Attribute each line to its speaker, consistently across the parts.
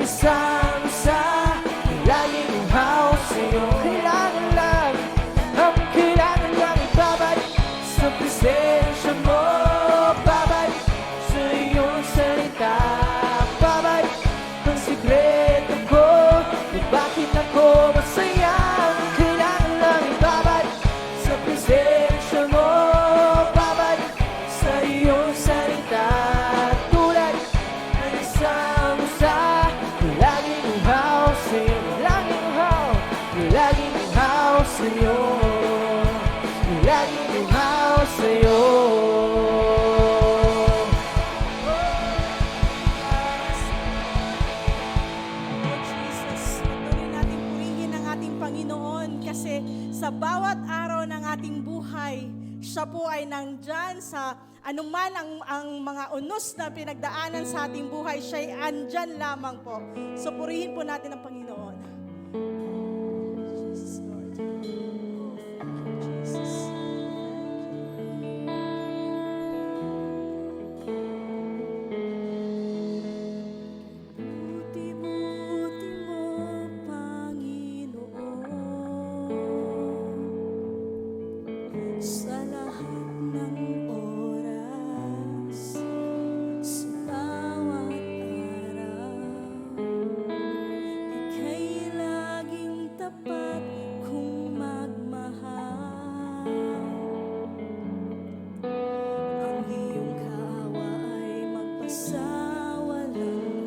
Speaker 1: isang-isa, laging uhaw sa'yo. Kailangan lang ibabalik sa presensya mo, babalik sa iyong salita, babalik ang sikreto ko kung bakit ako masaya. Kailangan lang ibabalik sa presensya mo, babalik sa iyong salita, tulad ng isang usa, laging uhaw sa'yo, laging uhaw sa'yo, laging uhaw sa'yo.
Speaker 2: Kasi sa bawat araw ng ating buhay, siya po ay nandyan sa anuman ang mga unos na pinagdaanan sa ating buhay, siya ay andyan lamang po. So purihin po natin ang Panginoon. Jesus, Lord. Jesus. Buti-buti mo, Panginoon, sa lahat ng oras, sa bawat araw, ika'y laging tapat kung magmahal. Ang iyong kaawa ay magpasawalang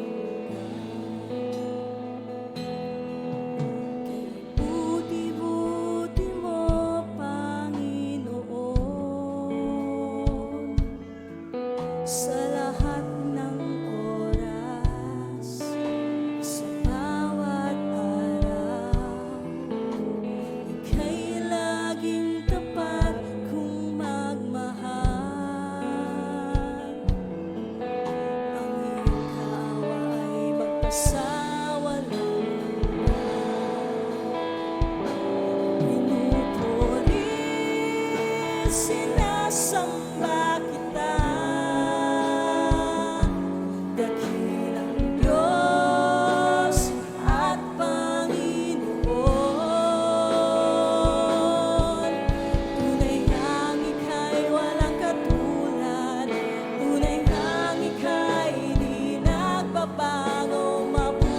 Speaker 2: buti-buti mo, Panginoon, sa lahat ng oras, sa bawat araw, ika'y laging tapat kung magmahal. Ang iyong kaawa ay magpasawalang pinupuri, sinasamba kita, dakilang Diyos at Panginoon. Tunay ngang ika'y walang katulad, tunay ngang ika'y di nagbabago, mabuti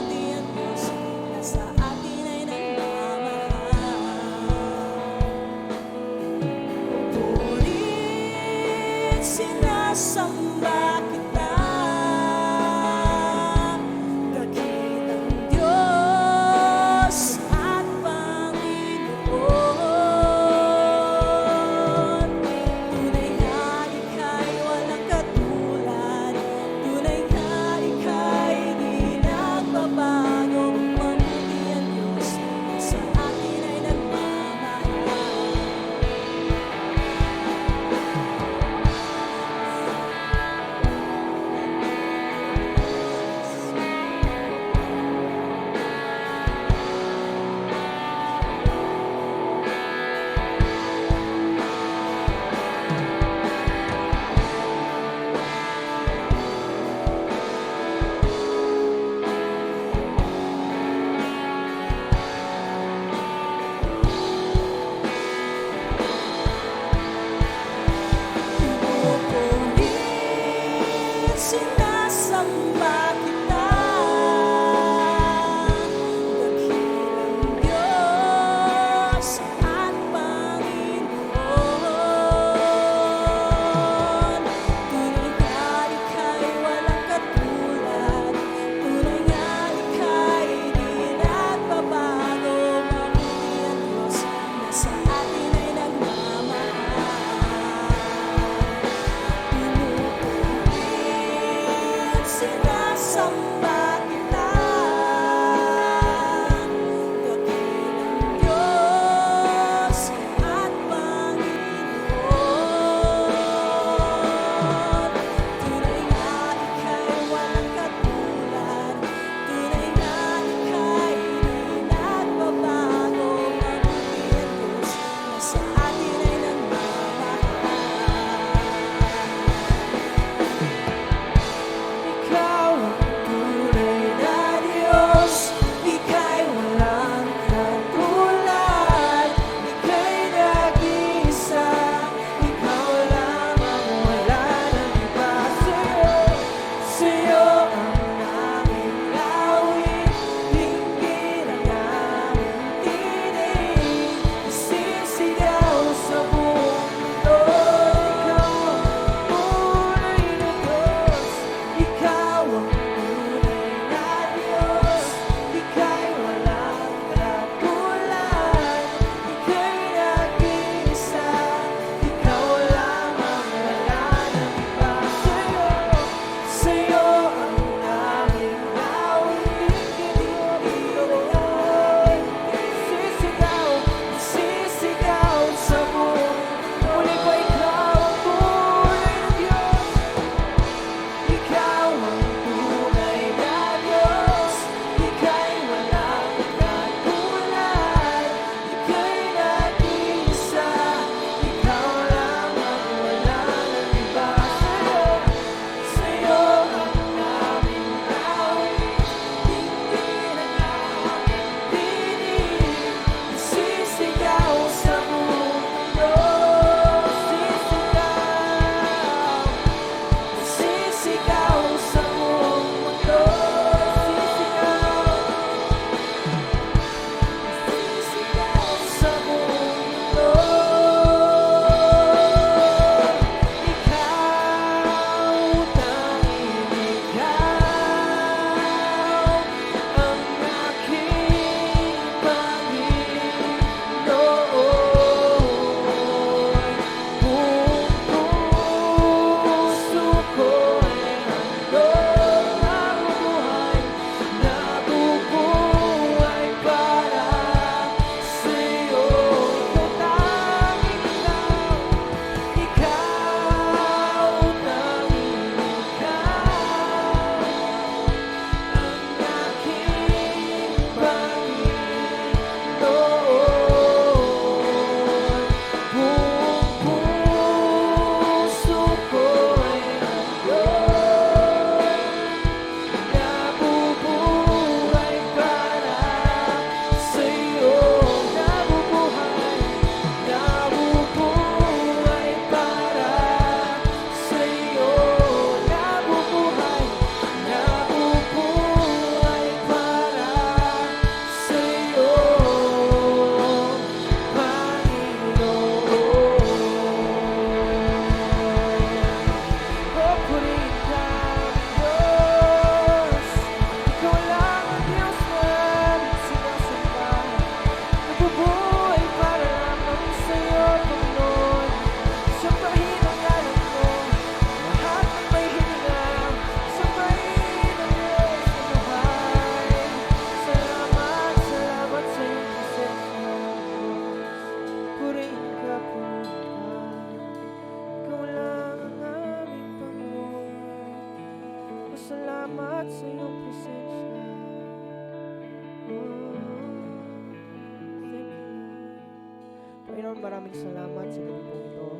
Speaker 1: Panginoon, maraming salamat sa gabi pong ito.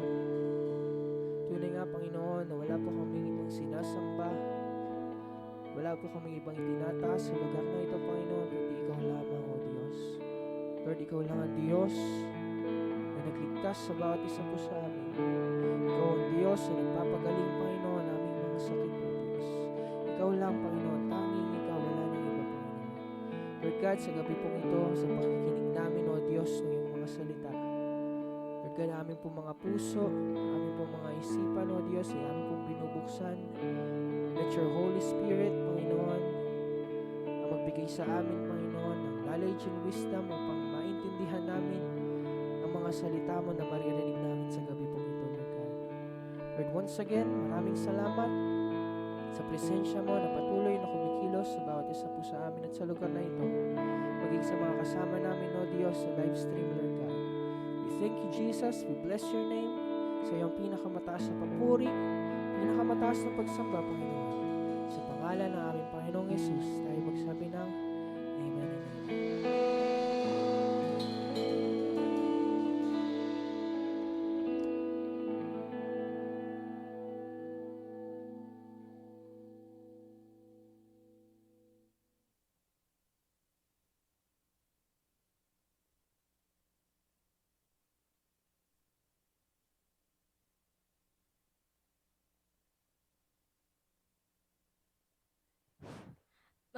Speaker 1: Tunay nga, Panginoon, na wala po kaming ibang sinasamba. Wala po kaming ibang itinataas sa lugar na ito, Panginoon, kundi Ikaw lamang, O Diyos. Lord, Ikaw lang ang Diyos na nagligtas sa bawat isa po sa amin. Ikaw ang Diyos na nagpapagaling, Panginoon, ang aming mga sakit, O Diyos. Ikaw lang, Panginoon, tanging Ikaw, wala nang iba, Panginoon. Lord God, sa gabi pong ito, sa pakikinig namin, O Diyos, ng iyong mga salita, Lord God, aming pong mga puso, aming pong mga isipan, O Diyos, ay aming pong binubuksan. Let your Holy Spirit, Panginoon, ang magbigay sa amin, Panginoon, ng knowledge and wisdom upang maintindihan namin ang mga salita mo na maririnig namin sa gabi pong ito, Lord God. Lord, once again, maraming salamat sa presensya mo na patuloy na kumikilos sa bawat isa po sa amin at sa lugar na ito, maging sa mga kasama namin, O Diyos, sa live stream, Lord God. We thank you, Jesus. We bless your name sa iyong pinakamataas na papuri, pinakamataas na pagsamba, Panginoon. Sa pangalan ng aming Panginoong Yesus, tayo magsabi ng Amen and Amen.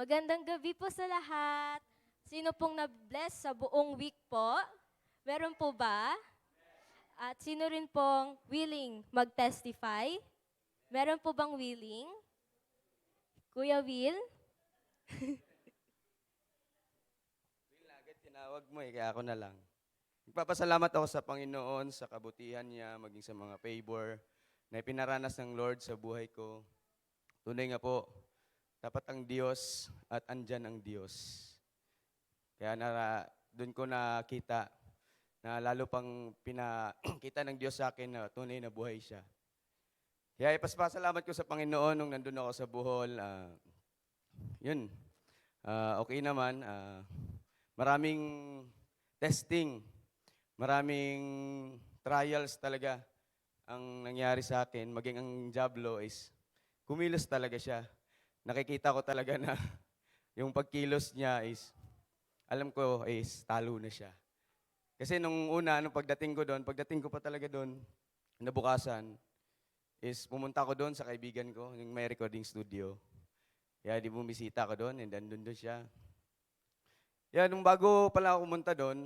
Speaker 3: Magandang gabi po sa lahat. Sino pong na-bless sa buong week po? Meron po ba? At sino rin pong willing mag-testify? Meron po bang willing? Kuya Will?
Speaker 4: Agad tinawag mo kaya ako na lang. Nagpapasalamat ako sa Panginoon sa kabutihan niya, maging sa mga favor na ipinaranas ng Lord sa buhay ko. Tunay nga po, dapat ang Diyos at andyan ang Diyos. Kaya doon ko nakita na lalo pang pinakita ng Diyos sa akin na tunay na buhay siya. Kaya ipasalamat ko sa Panginoon nung nandun ako sa Bohol. Okay naman. Maraming testing, maraming trials talaga ang nangyari sa akin. Maging ang Diablo is kumilos talaga siya. Nakikita ko talaga na yung pagkilos niya is, alam ko is talo na siya. Kasi nung pagdating ko pa talaga doon, nabukasan, is pumunta ko doon sa kaibigan ko, yung may recording studio. Kaya bumisita ko doon, and then doon siya. Kaya nung bago pala ako pumunta doon,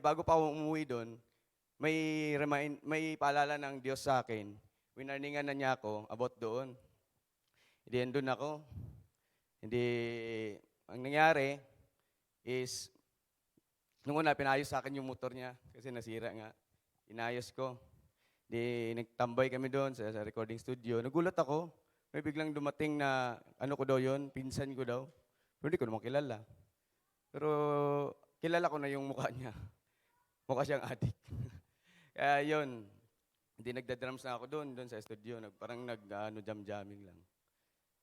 Speaker 4: bago pa ako umuwi doon, may paalala ng Diyos sa akin. Winarningan na niya ako about doon. Hindi, andun ako. Hindi, ang nangyari is, nung una, pinayos sa akin yung motor niya kasi nasira nga. Inayos ko. Di, nagtambay kami doon sa recording studio. Nagulat ako. May biglang dumating na, ano ko daw yun, pinsan ko daw. Pero hindi ko naman kilala. Pero kilala ko na yung mukha niya. Mukha siyang adik. Kaya yun, hindi nagda-drums na ako doon sa studio. Parang jam-jamming lang.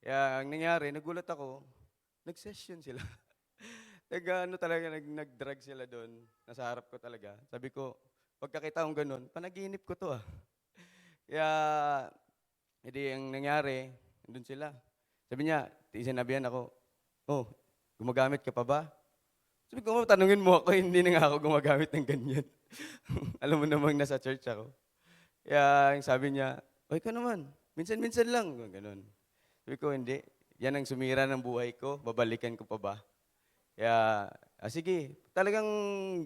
Speaker 4: Kaya ang nangyari, nagulat ako, nag-session sila. Nag-drug sila doon. Nasa harap ko talaga. Sabi ko, pagkakita kong ganun, panaginip ko to ah. Kaya, hindi ang nangyari, doon sila. Sabi niya, sinabihan ako, oh, gumagamit ka pa ba? Sabi ko, tanungin mo ako, hindi na nga ako gumagamit ng ganyan. Alam mo namang nasa church ako. Kaya sabi niya, oy ka naman, minsan-minsan lang. Ganun. Sabi ko, hindi. Yan ang sumira ng buhay ko, babalikan ko pa ba? Kaya, sige, talagang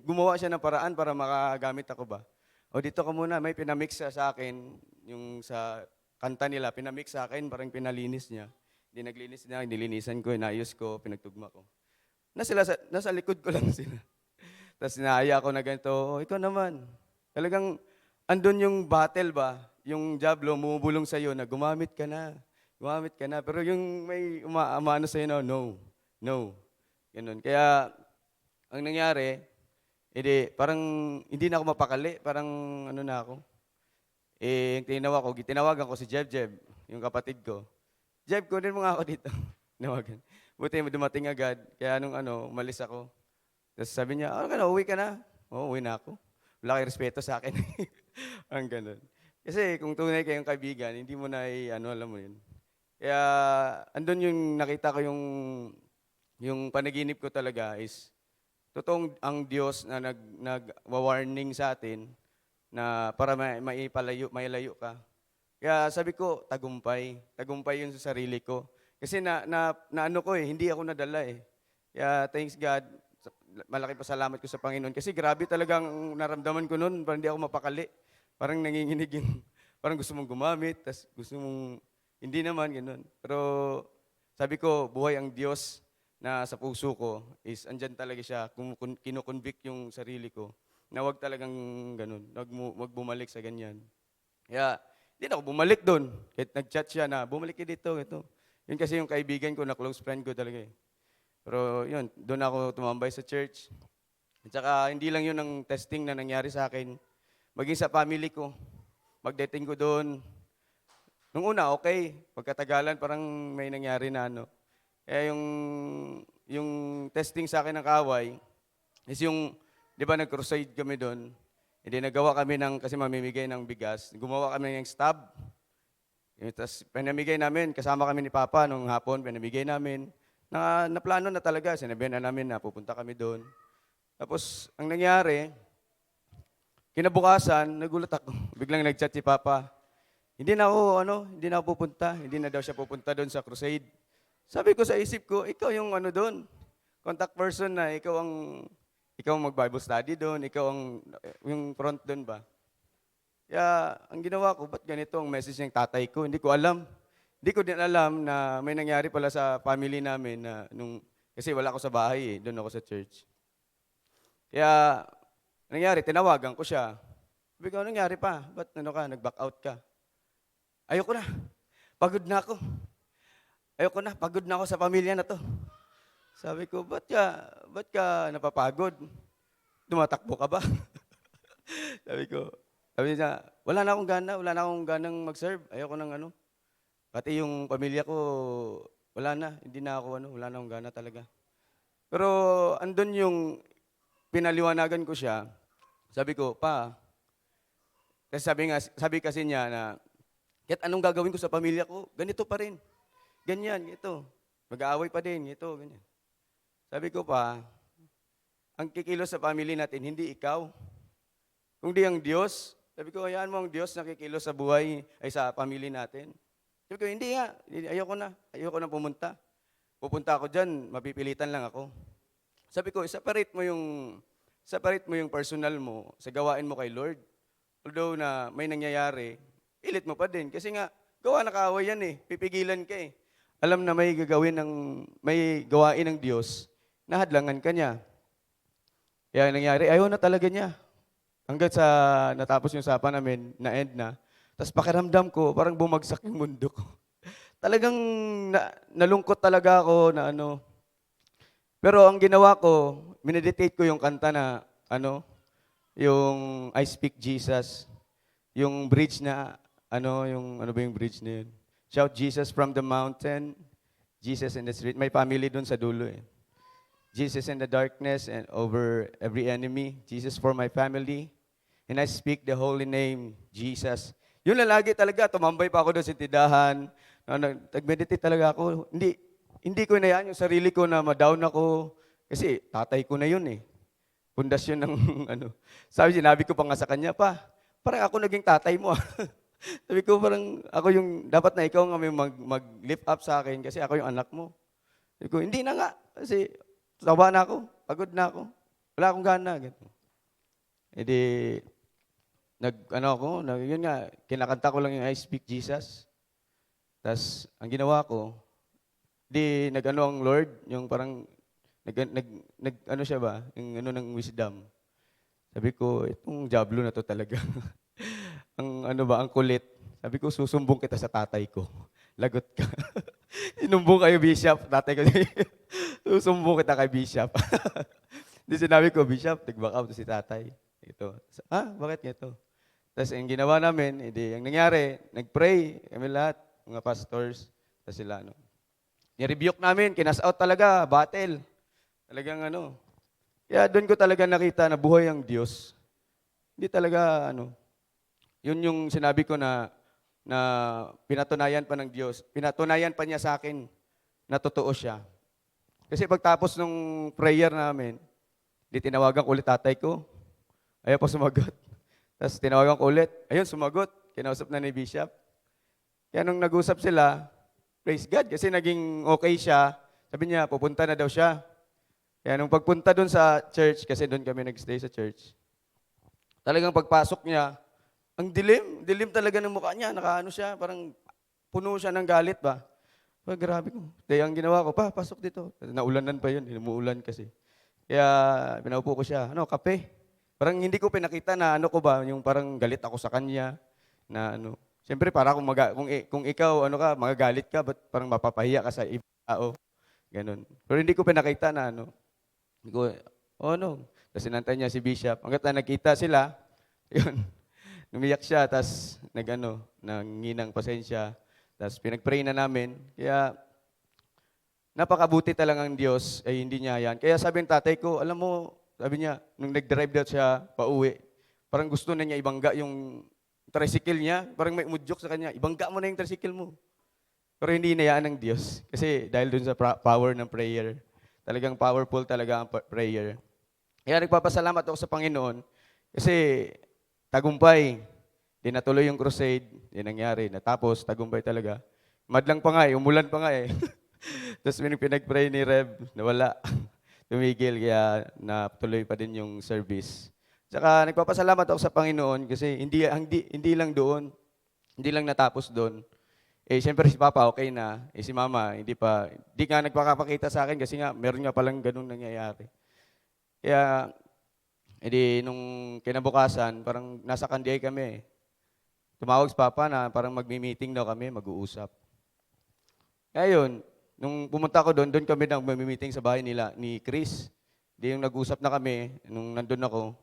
Speaker 4: gumawa siya ng paraan para makagamit ako ba? O dito ka muna, may pinamix sa akin, yung sa kanta nila, pinamix sa akin, parang pinalinis niya. Hindi naglinis niya, nilinisan ko, inayos ko, pinagtugma ko. Nasa likod ko lang sila. Tapos naaya ako na ganito, ikaw naman. Talagang, andun yung battle ba, yung Diablo bumubulong sa'yo na gumamit ka na. Pero yung may umaano sa'yo na, no. Ganun. Kaya, ang nangyari, parang hindi na ako mapakali. Parang ano na ako. Tinawagan ko si Jeb, yung kapatid ko. Jeb, kunin mo nga ako dito. Nawagan. Buti dumating agad. Kaya umalis ako. Tapos sabi niya, ano ka na, uwi ka na? Oo, uwi na ako. Wala kayong respeto sa akin. Ang ganun. Kasi kung tunay kayong kaibigan, hindi mo na alam mo yun. Kaya andun yung nakita ko yung panaginip ko talaga is totoong ang Diyos na nag-warning sa atin na para mailayo ka. Kaya sabi ko, tagumpay. Tagumpay yun sa sarili ko. Kasi ano ko hindi ako nadala eh. Kaya thanks God, malaki pasalamat ko sa Panginoon. Kasi grabe talagang naramdaman ko noon, parang hindi ako mapakali. Parang nanginginig yung, parang gusto mong gumamit, tas gusto mong, hindi naman, ganun. Pero sabi ko, buhay ang Diyos na sa puso ko is andyan talaga siya, kinukonvict yung sarili ko na wag talagang ganun, wag bumalik sa ganyan. Kaya, hindi na ako bumalik doon. Kahit nag-chat siya na, bumalik ka dito, ito. Yun kasi yung kaibigan ko na close friend ko talaga eh. Pero yun, doon ako tumambay sa church. At saka hindi lang yun ang testing na nangyari sa akin. Maging sa family ko. Pagdating ko doon, nung una okay. Pagkatagalan parang may nangyari na Kaya yung testing sa akin ng kaway is yung, di ba nag-crusade kami doon. Hindi nagawa kami kasi mamimigay ng bigas. Gumawa kami ng stab. Tapos pinamigay namin, kasama kami ni Papa nung hapon, pinamigay namin. Naplano na talaga, sinabihan na namin na pupunta kami doon. Tapos ang nangyari, kinabukasan, nagulat ako. Biglang nag-chat si Papa. Hindi na ako pupunta. Hindi na daw siya pupunta doon sa crusade. Sabi ko sa isip ko, ikaw yung doon. Contact person na, ikaw ang mag-Bible study doon, ikaw yung front doon ba? Kaya, ang ginawa ko, ba't ganito ang message ng tatay ko? Hindi ko alam. Hindi ko din alam na may nangyari pala sa family namin kasi wala ako sa bahay doon ako sa church. Kaya, nangyari, tinawagan ko siya. Sabi ko, nangyari pa? Ba't nag-back out ka? Ayoko na. Pagod na ako. Pagod na ako sa pamilya na to. Sabi ko, ba't ka napapagod? Tumatakbo ka ba? Sabi niya, wala na akong ganang mag-serve. Ayoko nang Pati yung pamilya ko, wala na akong gana talaga. Pero andun yung pinaliwanagan ko siya. Sabi ko, Pa, kasi sabi kasi niya na, kahit anong gagawin ko sa pamilya ko, ganito pa rin. Ganyan, ito. Mag-aaway pa din, ito, ganyan. Sabi ko pa, ang kikilos sa family natin, hindi ikaw. Kung di ang Diyos, sabi ko, hayaan mo ang Diyos na kikilos sa buhay, ay sa family natin. Sabi ko, hindi nga, ayoko na pumunta. Pupunta ako dyan, mapipilitan lang ako. Sabi ko, separate mo yung personal mo sa gawain mo kay Lord. Although na may nangyayari, pilit mo pa din. Kasi nga, gawa na kaaway yan pipigilan ka Alam na may gawain ng Diyos, nahadlangan ka niya. Kaya nangyari, ayaw na talaga niya. Hanggang sa natapos yung usapan namin, na-end na. Tapos pakiramdam ko, parang bumagsak yung mundo ko. Talagang nalungkot talaga ako na Pero ang ginawa ko, mineditate ko yung kanta na, yung I Speak Jesus. Yung bridge na, ano ba yung bridge na yun? Shout Jesus from the mountain, Jesus in the street. May family dun sa dulo Jesus in the darkness and over every enemy. Jesus for my family. And I speak the holy name, Jesus. Yun lang lagi talaga. Tumambay pa ako doon sa tindahan. Nag-meditate talaga ako. Hindi ko inayaan yung sarili ko na ma-down ako. Kasi tatay ko na yun Pundasyon ng Sinabi ko pa nga sa kanya, Pa, parang ako naging tatay mo Sabi ko parang ako yung, dapat na ikaw nga may mag-lift up sa akin kasi ako yung anak mo. Sabi ko, hindi na nga. Kasi sawa na ako, pagod na ako. Wala akong gana. Yun nga, kinakanta ko lang yung I Speak Jesus. Tapos, ang ginawa ko, ang Lord, yung parang, siya ba, yung ng wisdom. Sabi ko, itong jablo na to talaga. ang kulit. Sabi ko, susumbong kita sa tatay ko. Lagot ka. Sinumbong kayo, Bishop. Tatay ko, susumbong kita kay Bishop. Di sinabi ko, Bishop, nag-back out si tatay. Ito. Bakit ganito? Tapos ang ginawa namin, ang nangyari, nag-pray kami lahat, mga pastors, tapos sila, ni-rebuke namin, kinas out talaga, battle. Talagang Kaya doon ko talaga nakita na buhay ang Diyos. Hindi talaga, yun yung sinabi ko na pinatunayan pa ng Diyos. Pinatunayan pa niya sa akin na totoo siya. Kasi pagtapos nung prayer namin, di tinawagan ko ulit tatay ko. Ayaw pa sumagot. Tapos tinawagan ko ulit. Ayun, sumagot. Kinausap na ni Bishop. Kaya nung nag-usap sila, praise God, kasi naging okay siya. Sabi niya, pupunta na daw siya. Kaya nung pagpunta doon sa church, kasi doon kami nag-stay sa church, talagang pagpasok niya, ang dilim talaga ng mukha niya. Nakaano siya, parang puno siya ng galit ba. Grabe ko. Kaya ang ginawa ko, pasok dito. Naulanan pa yun, umuulan kasi. Kaya pinaupo ko siya, kape. Parang hindi ko pinakita na yung parang galit ako sa kanya. Na siyempre para kung ikaw, magagalit ka, ba't parang mapapahiya ka sa ibang tao. Ganon. Pero hindi ko pinakita na Hindi ko, Tapos sinantay niya si Bishop. Hanggat na nagkita sila, yun, umiyak siya, tapos nanginang pasensya. Tapos pinag-pray na namin. Kaya, napakabuti talagang Diyos, ay hindi niya yan. Kaya sabi ng tatay ko, alam mo, sabi niya, nung nag-drive daw siya pauwi, parang gusto na niya ibangga yung tricycle niya. Parang may umudyok sa kanya, ibangga mo na yung tricycle mo. Pero hindi inayaan ng Diyos. Kasi dahil dun sa power ng prayer, talagang powerful talaga ang prayer. Kaya nagpapasalamat ako sa Panginoon kasi tagumpay. Di natuloy yung crusade, di nangyari. Natapos, tagumpay talaga. Madlang pa nga umulan pa nga Tapos pinag-pray ni Rev, nawala. Tumigil, kaya natuloy pa din yung service. Saka nagpapasalamat ako sa Panginoon kasi hindi lang doon, hindi lang natapos doon. Siyempre si Papa okay na, si Mama hindi nga nagpakapakita sa akin kasi nga meron nga palang ganun nangyayari. Kaya, nung kinabukasan, parang nasa Kandiay kami. Tumawag si Papa na parang magmi-meeting daw kami, mag-uusap. Kaya yun, nung pumunta ko doon kami na mag-meeting sa bahay nila, ni Chris. Yung nag-usap na kami, nung nandun ako,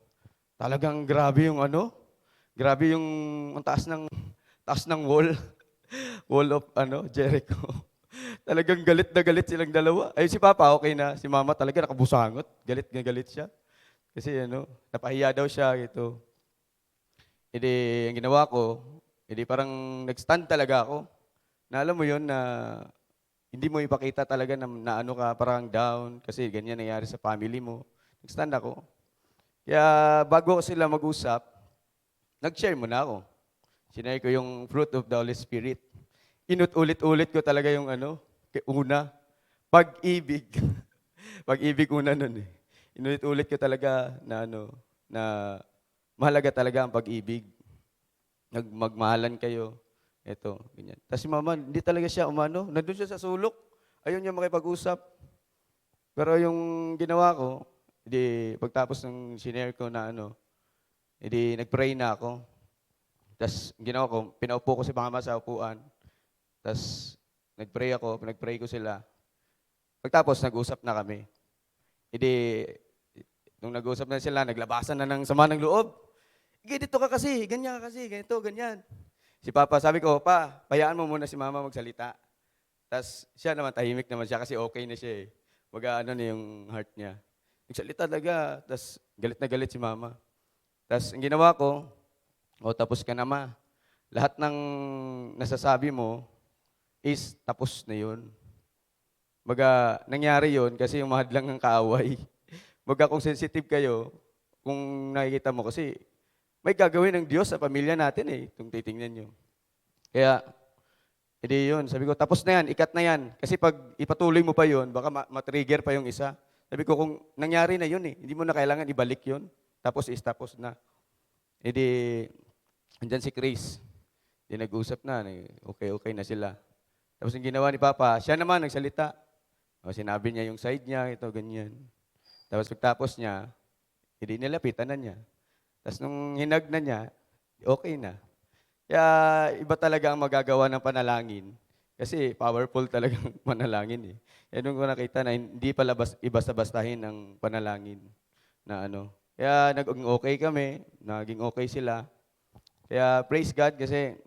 Speaker 4: talagang grabe yung grabe yung ang taas ng wall. Wall of Jericho. Talagang galit na galit silang dalawa. Ay si Papa okay na, si Mama talaga nakabusangot. Galit na galit siya. Kasi napahiya daw siya ito. Ang ginawa ko, parang nag-stand talaga ako. Na alam mo yun na hindi mo ipakita talaga na ka parang down kasi ganyan nangyari sa family mo. Nag-stand ako. Kaya bago sila mag-usap, nag-share muna ako. Sinare ko yung fruit of the Holy Spirit. Inulit-ulit ko talaga yung una, pag-ibig. Pag-ibig una nun Inulit-ulit ko talaga na mahalaga talaga ang pag-ibig. Magmahalan kayo. Ito, ganyan. Tapos si Mama, hindi talaga siya nandun siya sa sulok. Ayaw niya makipag-usap. Pero yung ginawa ko, pagtapos ng sinare ko na nag-pray na ako. Tapos ginawa ko, pinaupo ko si Mama sa upuan. Tapos pinag-pray ko sila. Pagtapos, nag-usap na kami. Nung nag-usap na sila, naglabasan na ng sama ng loob. Dito ka kasi, ganyan ka kasi, ganito, ganyan. Si Papa, sabi ko, payaan mo muna si Mama magsalita. Tapos siya naman, tahimik naman siya kasi okay na siya Mag-aano na yung heart niya. Nagsalita talaga, tapos galit na galit si Mama. Tapos ang ginawa ko, tapos ka na ma. Lahat ng nasasabi mo is tapos na yun. Nangyari yun kasi yung mahadlang ng kaaway. Kung sensitive kayo, kung nakikita mo kasi may gagawin ng Diyos sa pamilya natin kung titingnan nyo. Kaya, yun. Sabi ko, tapos na yan, ikat na yan. Kasi pag ipatuloy mo pa yun, baka matrigger pa yung isa. Sabi ko, kung nangyari na yun hindi mo na kailangan ibalik yun. Tapos tapos na. Andyan si Chris. Nag-usap na, okay na sila. Tapos yung ginawa ni Papa, siya naman nagsalita. Sinabi niya yung side niya, ito, ganyan. Tapos pagtapos niya, nilapitan na niya. Tapos nung hinag na niya, okay na. Kaya iba talaga ang magagawa ng panalangin. Kasi powerful talagang panalangin Kaya nung ko nakita na hindi pala ibasta-bastahin ng panalangin na Kaya naging okay kami, naging okay sila. Kaya praise God kasi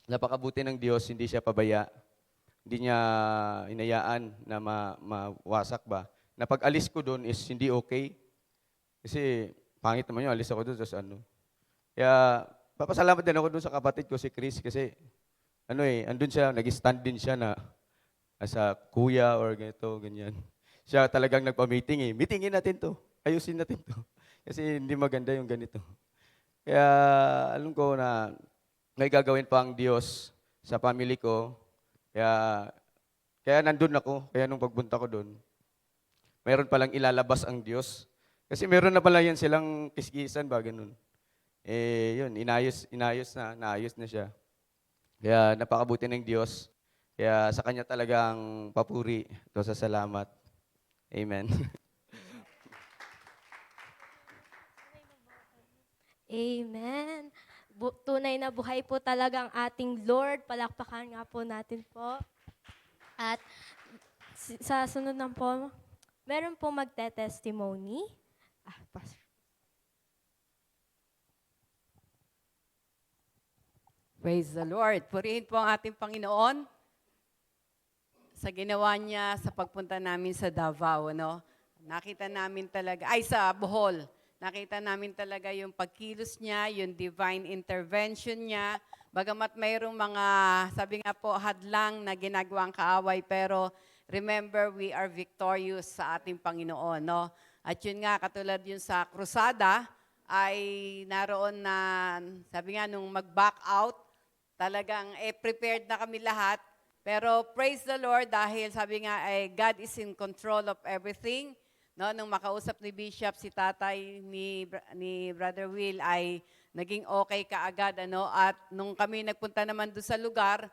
Speaker 4: napakabuti ng Diyos, hindi siya pabaya. Hindi niya inayaan na mawasak ba. Na pag alis ko doon is hindi okay. Kasi pangit naman yun, alis ako doon, tapos ano. Kaya, papasalamat din ako doon sa kapatid ko, si Chris, kasi, andun siya, nag-stand din siya na, as a kuya or ganito, ganyan. Siya talagang nagpa-meeting eh. Meetingin natin to. Ayusin natin to. Kasi hindi maganda yung ganito. Kaya alam ko na may gagawin pa ang Diyos sa family ko. Kaya nandun ako. Kaya nung pagpunta ko doon, mayroon palang ilalabas ang Diyos. Kasi meron na pala yan silang kiskisan ba, ganun. Yun, naayos na siya. Kaya napakabuti ng Diyos. Kaya sa Kanya talagang papuri. Ito sa salamat. Amen.
Speaker 3: Amen. Tunay na buhay po talaga ang ating Lord. Palakpakan nga po natin po. At sa sunod na po, meron po magte-testimony.
Speaker 5: Praise the Lord. Purihin po ang ating Panginoon sa ginawa niya sa pagpunta namin sa Davao, no? Nakita namin talaga, sa Bohol. Nakita namin talaga yung pagkilos niya, yung divine intervention niya. Bagamat mayroong mga, sabi nga po, hadlang na ginagawang kaaway, pero remember, we are victorious sa ating Panginoon, no? At yun nga, katulad yun sa krusada, ay naroon na, sabi nga, nung mag-back out, talagang prepared na kami lahat. Pero praise the Lord dahil sabi nga ay God is in control of everything. No, nung makausap ni Bishop si tatay ni Brother Will ay naging okay kaagad at nung kami nagpunta naman doon sa lugar,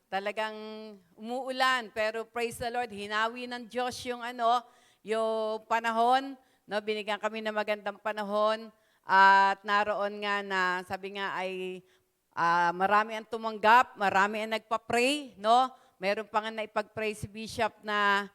Speaker 5: talagang umuulan pero praise the Lord, hinawi ng Diyos yung yung panahon, no, binigyan kami ng magandang panahon at naroon nga na sabi nga ay marami ang tumanggap, marami ang nagpa-pray, no? Meron pa nga na ipag-pray si Bishop na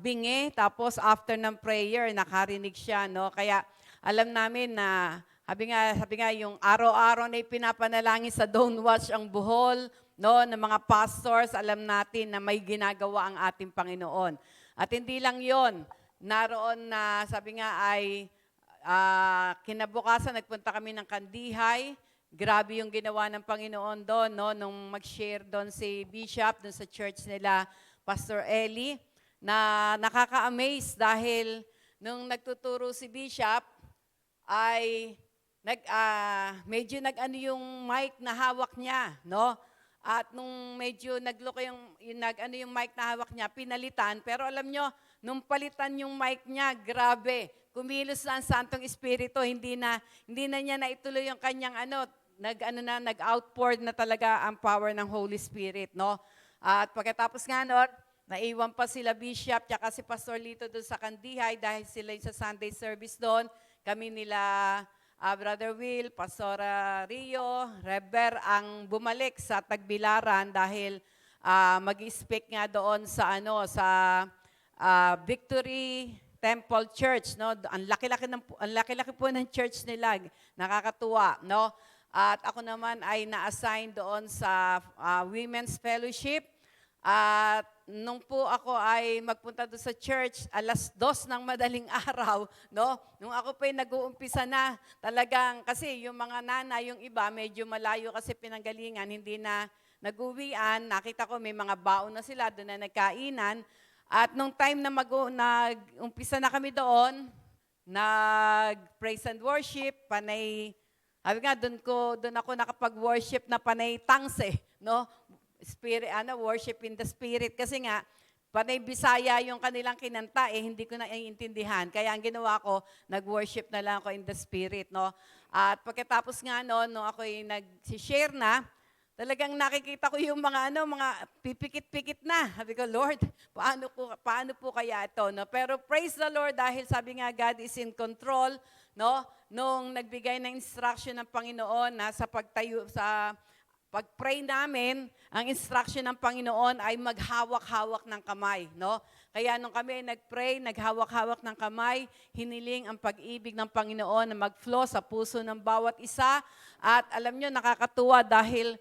Speaker 5: bingi, tapos after ng prayer, nakarinig siya, no? Kaya alam namin na, sabi nga yung araw-araw na ipinapanalangin sa Don't Watch ang Bohol, no? Ng mga pastors, alam natin na may ginagawa ang ating Panginoon. At hindi lang yon, naroon na, sabi nga ay, kinabukasan, nagpunta kami ng Kandihay. Grabe yung ginawa ng Panginoon doon, no? Nung mag-share doon si Bishop, doon sa church nila, Pastor Eli, na nakaka-amaze dahil nung nagtuturo si Bishop, ay medyo nag-ano yung mic na hawak niya, no? At nung medyo nag-look yung mic na hawak niya, pinalitan. Pero alam nyo, nung palitan yung mic niya, grabe, kumilos na ang Santong Espiritu, hindi na niya naituloy yung kanyang nag-outpour na talaga ang power ng Holy Spirit, no? At pagkatapos nga naiwan pa sila Bishop tsaka si Pastor Lito doon sa Kandihay dahil sila yung sa Sunday service doon. Kami nila Brother Will, Pastor Rio, Reber ang bumalik sa Tagbilaran dahil mag-speak nga doon sa Victory Temple Church, no? Ang laki-laki po ng church nila. Nakakatuwa, no? At ako naman ay na-assign doon sa Women's Fellowship. At nung po ako ay magpunta doon sa church, 2:00 ng madaling araw, no? Nung ako pa nag-uumpisa na, talagang, kasi yung mga nanay, yung iba, medyo malayo kasi pinanggalingan, hindi na nag-uwian. Nakita ko may mga baon na sila, doon na nagkainan. At nung time na nag-umpisa na kami doon, nag-praise and worship, panay. Sabi nga, doon ako nakapag-worship na panay tongues no? Spirit, worship in the Spirit. Kasi nga, panay Bisaya yung kanilang kinanta, hindi ko na iintindihan. Kaya ang ginawa ko, nag-worship na lang ako in the Spirit, no? At pagkatapos nga nung ako'y nag-share na, talagang nakikita ko yung mga pipikit-pikit na. Sabi ko, Lord, paano po kaya ito, no? Pero praise the Lord dahil sabi nga, God is in control, no? Nung nagbigay ng instruction ng Panginoon na sa pag-pray namin, ang instruction ng Panginoon ay maghawak-hawak ng kamay, no? Kaya nung kami nag-pray, naghawak-hawak ng kamay, hiniling ang pag-ibig ng Panginoon na mag-flow sa puso ng bawat isa. At alam nyo, nakakatuwa dahil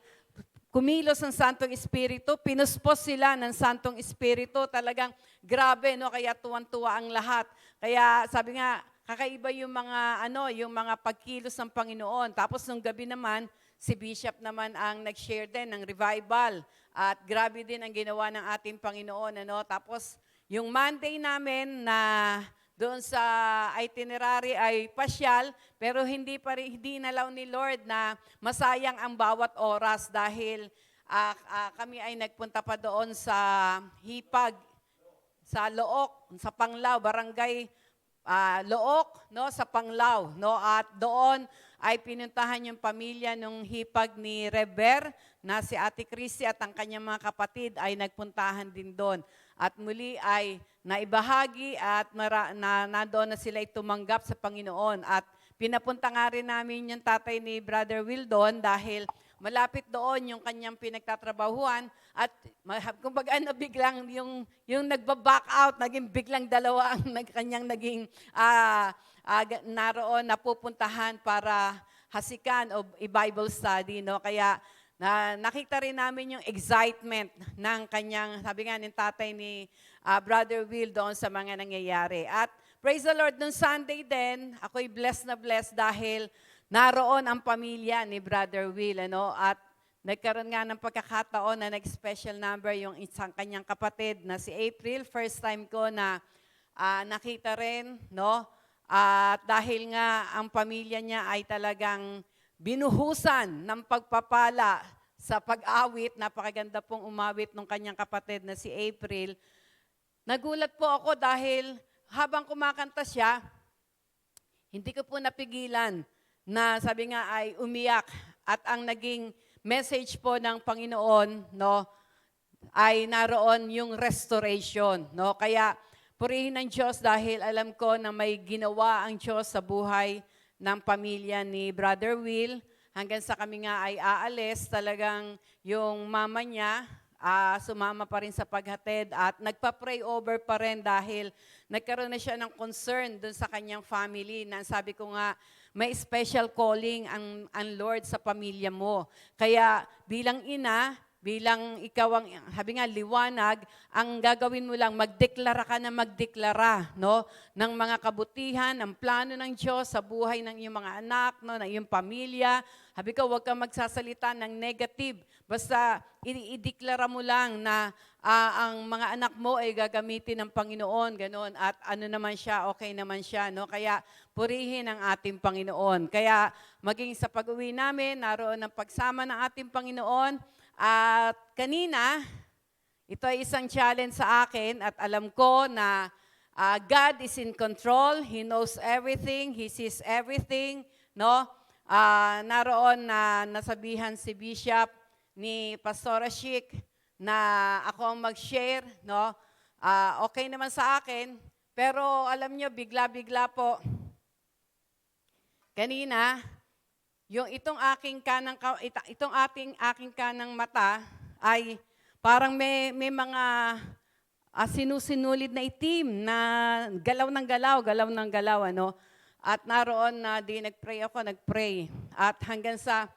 Speaker 5: kumilos ang Santong Espiritu, pinuspos sila ng Santong Espiritu, talagang grabe, no? Kaya tuwan-tuwa ang lahat. Kaya sabi nga, kakaiba yung mga yung mga pagkilos ng Panginoon. Tapos nung gabi naman, si Bishop naman ang nag-share din ng revival. At grabe din ang ginawa ng ating Panginoon. Tapos yung Monday namin na doon sa itinerary ay pasyal, pero hindi nalaw ni Lord na masayang ang bawat oras dahil kami ay nagpunta pa doon sa Hipag, sa Look, sa Panglao, barangay Look, sa Panglao, At doon ay pinuntahan yung pamilya nung Hipag ni Rever na si Ate Chrissy at ang kanyang mga kapatid ay nagpuntahan din doon. At muli ay naibahagi at nandoon na sila tumanggap sa Panginoon. At pinapunta nga rin namin yung tatay ni Brother Will doon dahil malapit doon yung kanyang pinagtatrabahuan at kumbaga biglang yung nagba-back out, naging biglang dalawa ang kanyang naging naroon na pupuntahan para hasikan o i-Bible study. Kaya nakita rin namin yung excitement ng kanyang, sabi nga ng tatay ni Brother Will doon sa mga nangyayari. At praise the Lord, nung Sunday din, ako'y blessed na blessed dahil naroon ang pamilya ni Brother Will. At nagkaroon nga ng pagkakataon na nag-special number yung isang kanyang kapatid na si April. First time ko na nakita rin. At dahil nga ang pamilya niya ay talagang binuhusan ng pagpapala sa pag-awit, napakaganda pong umawit ng kanyang kapatid na si April. Nagulat po ako dahil habang kumakanta siya, hindi ko po napigilan na sabi nga ay umiyak. At ang naging message po ng Panginoon, ay naroon yung restoration. Kaya purihin ng Diyos dahil alam ko na may ginawa ang Diyos sa buhay ng pamilya ni Brother Will. Hanggang sa kami nga ay aalis, talagang yung mama niya, sumama pa rin sa paghatid at nagpa-pray over pa rin dahil nagkaroon na siya ng concern dun sa kanyang family na sabi ko nga, may special calling ang Lord sa pamilya mo. Kaya bilang ina, bilang ikaw ang, sabi nga, liwanag, ang gagawin mo lang, magdeklara ka na magdeklara, ng mga kabutihan, ng plano ng Diyos sa buhay ng iyong mga anak, ng iyong pamilya. Sabi ko, huwag kang magsasalita ng negative. Basta, ideklara mo lang na ang mga anak mo ay gagamitin ng Panginoon, ganoon, at ano naman siya, okay naman siya, Kaya, purihin ang ating Panginoon. Kaya, maging sa pag-uwi namin, naroon ang pagsama ng ating Panginoon. At kanina, ito ay isang challenge sa akin at alam ko na God is in control. He knows everything. He sees everything. Naroon na nasabihan si Bishop ni Pastora Chic na ako ang mag-share. Okay naman sa akin. Pero alam nyo, bigla-bigla po. Kanina, yung aking kanang mata ay parang may mga sinusinulid na itim na galaw ng galaw. At naroon na nagpray. At hanggang sa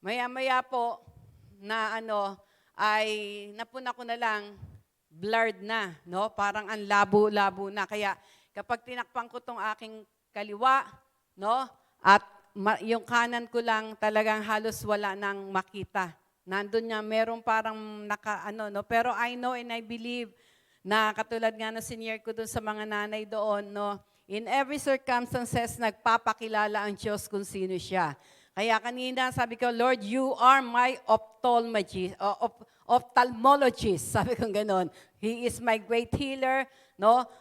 Speaker 5: maya-maya po na ay napuna ko na lang, blurred na, Parang ang labo-labo na. Kaya kapag tinakpan ko tong aking kaliwa, at yung kanan ko lang talagang halos wala nang makita. Nandun nga, meron parang pero I know and I believe na katulad nga na senior ko dun sa mga nanay doon, in every circumstances, nagpapakilala ang Diyos kung sino siya. Kaya kanina sabi ko, Lord, you are my ophthalmologist. Sabi ko gano'n. He is my great healer.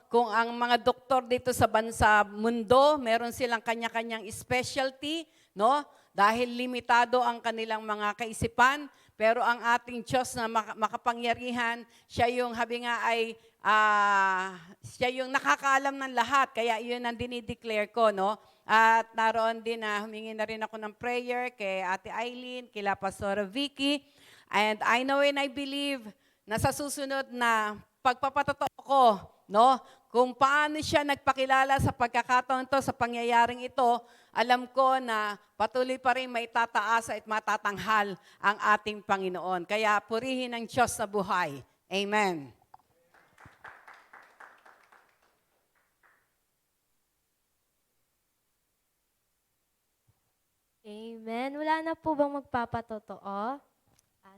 Speaker 5: Kung ang mga doktor dito sa mundo, meron silang kanya-kanyang specialty, dahil limitado ang kanilang mga kaisipan, pero ang ating Diyos na makapangyarihan, siya yung habi nga ay siya yung nakakaalam ng lahat. Kaya yun ang dinideclare ko, At naroon din na humingi na rin ako ng prayer kay Ate Eileen, kila Pastora Vicky. And I know and I believe na sa susunod na pagpapatotoo ko, kung paano siya nagpakilala sa pagkakataon to, sa pangyayaring ito, alam ko na patuloy pa rin maitataas at matatanghal ang ating Panginoon. Kaya purihin ang Diyos sa buhay. Amen.
Speaker 3: Amen. Wala na po bang magpapatotoo?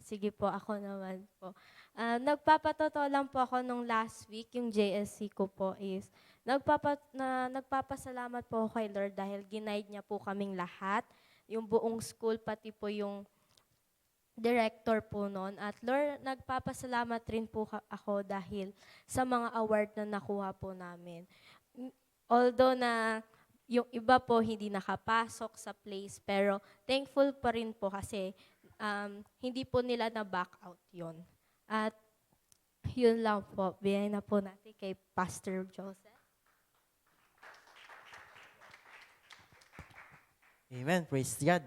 Speaker 3: Sige po, ako naman po. Nagpapatotoo lang po ako nung last week, yung JSC ko po is, nagpapasalamat po ako kay Lord dahil ginaid niya po kaming lahat, yung buong school, pati po yung director po noon. At Lord, nagpapasalamat rin po ako dahil sa mga award na nakuha po namin. Although na yung iba po hindi nakapasok sa place, pero thankful pa rin po kasi hindi po nila na-back out yun. At yun lang po, bigay na po natin kay Pastor Joseph.
Speaker 6: Amen. Praise God.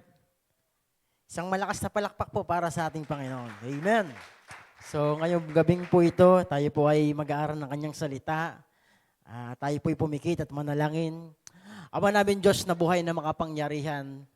Speaker 6: Isang malakas na palakpak po para sa ating Panginoon. Amen. So ngayong gabing po ito, tayo po ay mag-aaral ng kanyang salita. Tayo po ay pumikit at manalangin. Ama namin Diyos na buhay na makapangyarihan.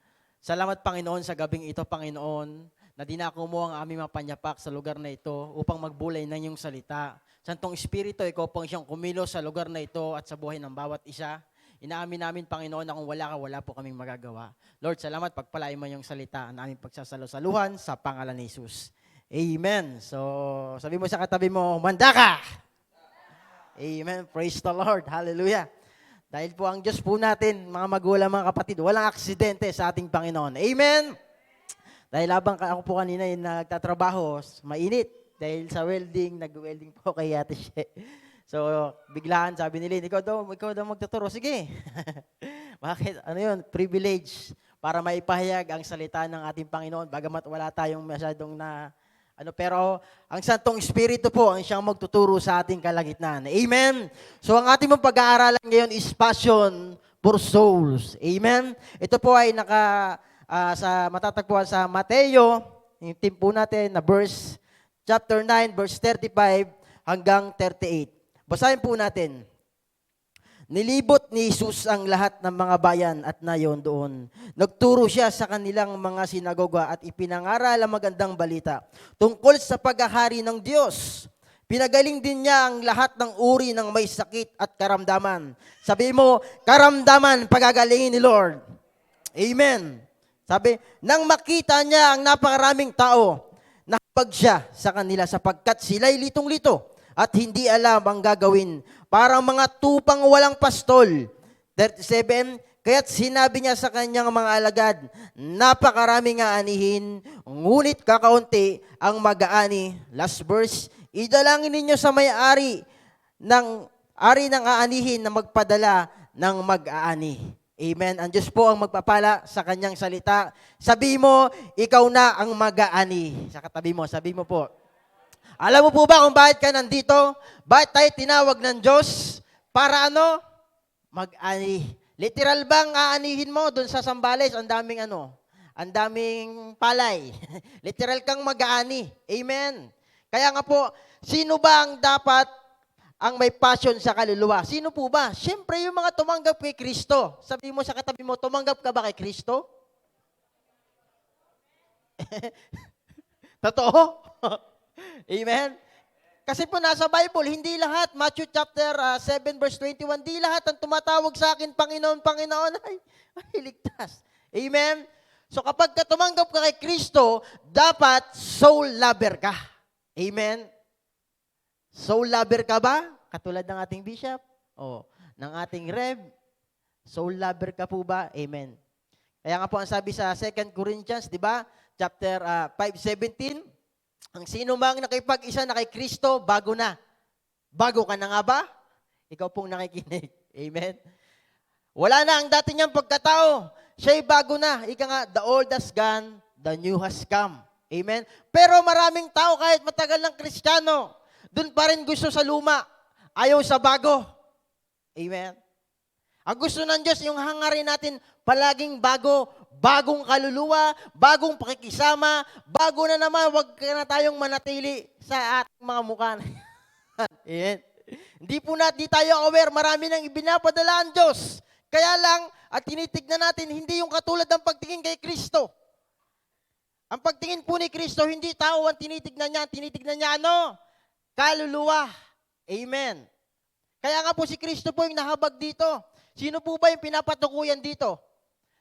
Speaker 6: Salamat Panginoon sa gabing ito, Panginoon, na dinako mo ang aming mapanyapak sa lugar na ito upang magbulay ng iyong salita. Santong Espiritu, ikaw pang siyang kumilos sa lugar na ito at sa buhay ng bawat isa. Inaamin namin, Panginoon, na kung wala ka, wala po kaming magagawa. Lord, salamat, pagpalain mo yung salita ang aming pagsasalo-saluhan sa pangalan ni Jesus. Amen. So, sabi mo sa katabi mo, manda ka! Amen. Praise the Lord. Hallelujah. Dahil po ang Diyos po natin, mga magulang, mga kapatid, walang aksidente sa ating Panginoon. Amen. Dahil habang ako po kanina yung nagtatrabaho, mainit. Dahil sa welding, nag-welding po kay Ate She. So, biglaan, sabi nila, ikaw daw magtuturo. Sige. Bakit? Ano yun? Privilege para maipahayag ang salita ng ating Panginoon. Bagamat wala tayong masyadong pero ang Santong Espiritu po ang siyang magtuturo sa ating kalagitnaan. Amen? So, ang ating mong pag-aaralan ngayon is passion for souls. Amen? Ito po ay matatagpuan sa Mateo, yung team po natin na chapter 9, verse 35 hanggang 38. Basahin po natin. Nilibot ni Jesus ang lahat ng mga bayan at nayon doon. Nagturo siya sa kanilang mga sinagoga at ipinangaral ang magandang balita tungkol sa paghahari ng Diyos. Pinagaling din niya ang lahat ng uri ng may sakit at karamdaman. Sabi mo, karamdaman pagagalingin ni Lord. Amen. Sabi, nang makita niya ang napakaraming tao, nakapag siya sa kanila sapagkat sila'y litong-lito at hindi alam ang gagawin. Parang mga tupang walang pastol. 37, kaya't sinabi niya sa kanyang mga alagad, napakaraming aanihin, ngunit kakaunti ang mag-aani. Last verse, idalangin ninyo sa may-ari ng aanihin na magpadala ng mag-aani. Amen. Ang Diyos po ang magpapala sa kanyang salita. Sabi mo, ikaw na ang mag-aani. Sa katabi mo, sabi mo po, alam mo po ba kung bakit ka nandito? Bakit tayo tinawag ng Diyos? Para ano? Mag-ani. Literal bang aanihin mo doon sa Sambales? Ang daming palay. Literal kang mag-aani. Amen. Kaya nga po, sino ba ang dapat ang may passion sa kaluluwa? Sino po ba? Siyempre yung mga tumanggap kay Kristo. Sabi mo sa katabi mo, tumanggap ka ba kay Kristo? Totoo? Amen? Kasi po nasa Bible, hindi lahat, Matthew chapter 7 verse 21, hindi lahat ang tumatawag sa akin, Panginoon, Panginoon, ay ligtas. Amen? So kapag tumanggap ka kay Kristo, dapat soul lover ka. Amen? Soul lover ka ba? Katulad ng ating bishop, ng ating rev, soul lover ka po ba? Amen. Kaya nga po ang sabi sa 2 Corinthians, di ba? Chapter 5:17, ang sino mang nakipag-isa na kay Kristo, bago na. Bago ka na nga ba? Ikaw pong nakikinig. Amen? Wala na ang dati niyang pagkatao. Siya'y bago na. Ika nga, the old has gone, the new has come. Amen? Pero maraming tao, kahit matagal ng Kristiyano, doon pa rin gusto sa luma. Ayaw sa bago. Amen? Ang gusto ng Diyos, yung hangarin natin, palaging bago, bagong kaluluwa, bagong pakikisama, bago na naman, wag ka na tayong manatili sa ating mga mukha. Amen. Hindi tayo aware, marami nang ibinapadala ang Diyos. Kaya lang, at tinitignan natin, hindi yung katulad ng pagtingin kay Kristo. Ang pagtingin po ni Kristo, hindi tao ang tinitignan niya ano? Kaluluwa. Amen. Kaya nga po si Kristo po yung nahabag dito. Sino po ba yung pinapatukuyan dito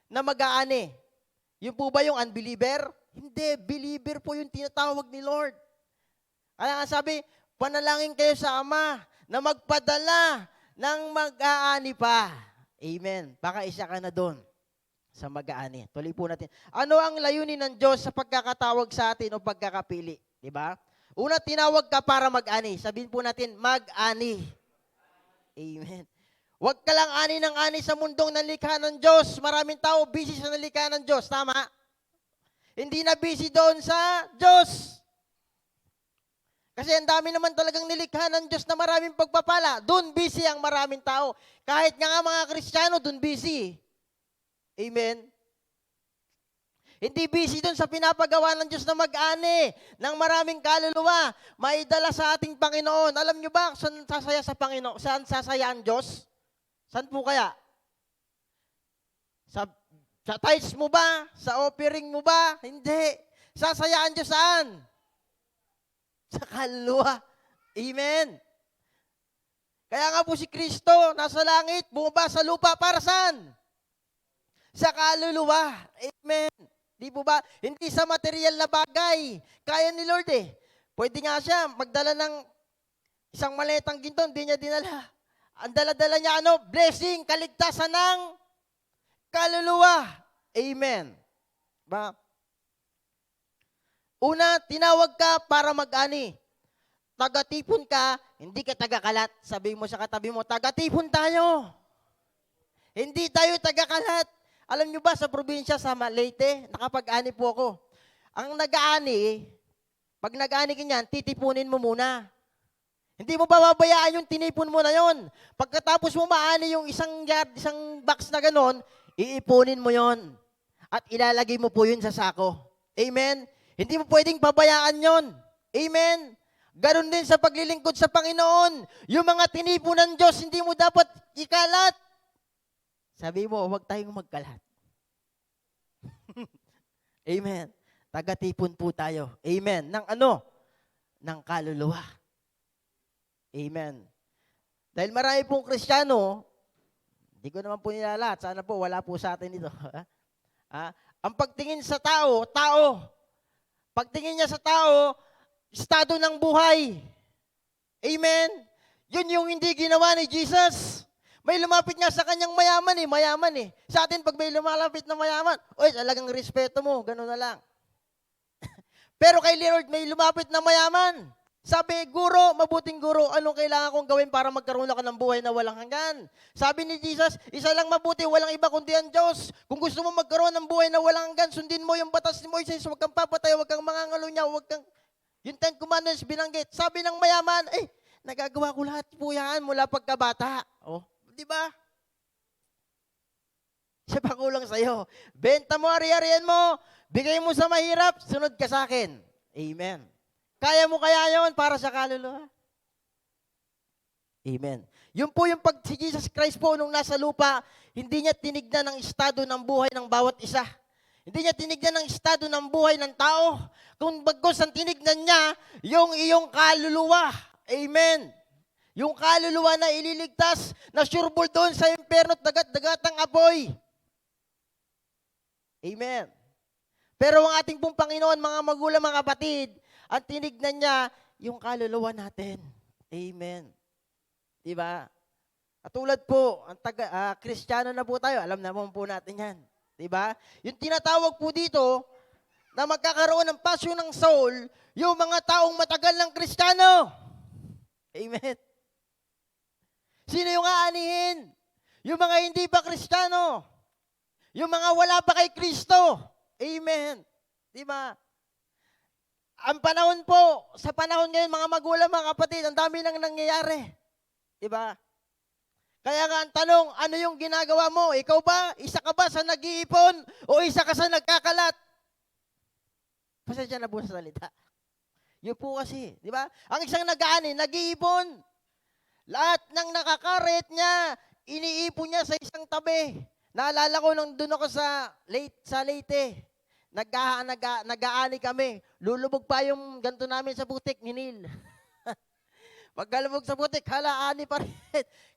Speaker 6: na mag-aani? Yun po ba yung unbeliever? Hindi, believer po yung tinatawag ni Lord. Kaya nga sabi, panalangin kayo sa Ama na magpadala ng mag-aani pa. Amen. Baka isa ka na doon sa mag-aani. Tuloy po natin. Ano ang layunin ng Diyos sa pagkakatawag sa atin o pagkakapili? Diba? Una, tinawag ka para mag-ani. Sabihin po natin, mag-ani. Amen. Huwag ka lang ani ng ani sa mundong nalikha ng Diyos. Maraming tao busy sa nalikha ng Diyos. Tama? Hindi na busy doon sa Diyos. Kasi ang dami naman talagang nilikha ng Diyos na maraming pagpapala. Doon busy ang maraming tao. Kahit nga mga Kristiyano, doon busy. Amen. Hindi busy doon sa pinapagawa ng Diyos na mag-ani ng maraming kaluluwa. Maidala sa ating Panginoon. Alam nyo ba saan sasaya sa Panginoon? Saan sasaya ang Diyos? Saan po kaya? Sa tithes mo ba? Sa offering mo ba? Hindi. Sasaya ang Diyos saan? Sa kaluluwa. Amen. Kaya nga po si Kristo, nasa langit, bumaba sa lupa, para saan? Sa kaluluwa. Amen. Di po ba? Hindi sa material na bagay. Kaya ni Lord eh. Pwede nga siya magdala ng isang maletang ginto, hindi niya dinala. Ang dala-dala niya blessing, kaligtasan ng kaluluwa. Amen. Ba? Una, tinawag ka para mag-ani. Tagatipon ka, hindi ka tagakalat. Sabi mo sa katabi mo, tagatipon tayo. Hindi tayo tagakalat. Alam nyo ba, sa probinsya, sa Leyte, nakapag-ani po ako. Ang nag-aani, pag nag-aani ka niyan, titipunin mo muna. Hindi mo babayaan yung tinipon mo na yon. Pagkatapos mo maani yung isang yard, isang box na ganon, iipunin mo yon. At ilalagay mo po yun sa sako. Amen? Hindi mo pwedeng pabayaan yon. Amen? Ganon din sa paglilingkod sa Panginoon. Yung mga tinipon ng Diyos, hindi mo dapat ikalat. Sabi mo, huwag tayong magkalat. Amen. Tagatipon po tayo. Amen. Ng ano? Ng kaluluwa. Amen. Dahil marami pong Kristiyano, hindi ko naman po nilalat. Sana po, wala po sa atin ito. Ang pagtingin sa tao, tao. Pagtingin niya sa tao, estado ng buhay. Amen. Yun yung hindi ginawa ni Jesus. May lumapit nga sa kanyang mayaman eh. Sa atin, pag may lumalapit na mayaman, oy, talagang respeto mo, gano'n na lang. Pero kay Lord, may lumapit na mayaman. Sabi, guro, mabuting guro, anong kailangan kong gawin para magkaroon ako ng buhay na walang hanggan? Sabi ni Jesus, isa lang mabuti, walang iba kundi ang Diyos. Kung gusto mo magkaroon ng buhay na walang hanggan, sundin mo yung batas ni Moises, huwag kang papatay, huwag kang mangangalunya, huwag kang... Yung 10 commandments binanggit. Sabi ng mayaman, nagagawa ko lahat po yan mula pagkabata. Oh, di ba? Siya pa kulang sa'yo. Benta mo, ari-arian mo, bigay mo sa mahirap, sunod ka sa akin. Amen. Kaya mo kaya yon para sa kaluluwa? Amen. Yun po yung pag si Jesus Christ po nung nasa lupa, hindi niya tinignan ang estado ng buhay ng bawat isa. Hindi niya tinignan ang estado ng buhay ng tao. Kung bagos ang tinignan niya, yung iyong kaluluwa. Amen. Yung kaluluwa na ililigtas, na sureball doon sa impyerno at dagat-dagatang apoy. Amen. Pero ang ating pong Panginoon, mga magulang, mga kapatid, ang tinignan niya, yung kaluluwa natin. Amen. Diba? At tulad po, ang Kristiyano na po tayo, alam naman po natin yan. Diba? Yung tinatawag po dito, na magkakaroon ng passion ng soul, yung mga taong matagal ng Kristiyano. Amen. Sino yung aanihin? Yung mga hindi pa Kristiyano. Yung mga wala pa kay Kristo. Amen. Diba? Ang panahon po, sa panahon ngayon, mga magulang, mga kapatid, ang dami nang nangyayari. Diba? Kaya nga ang tanong, ano yung ginagawa mo? Ikaw ba? Isa ka ba sa nag-iipon? O isa ka sa nagkakalat? Pasensya na po sa salita. Yun po kasi, di ba? Ang isang nag-aani, nag-iipon. Lahat ng nakakaret niya, iniipon niya sa isang tabi. Naalala ko nung doon ako sa Leyte. Nag-aani kami. Lulubog pa yung ganto namin sa butik ni Neil. Pagkalubog sa butik, hala, aani pa rin.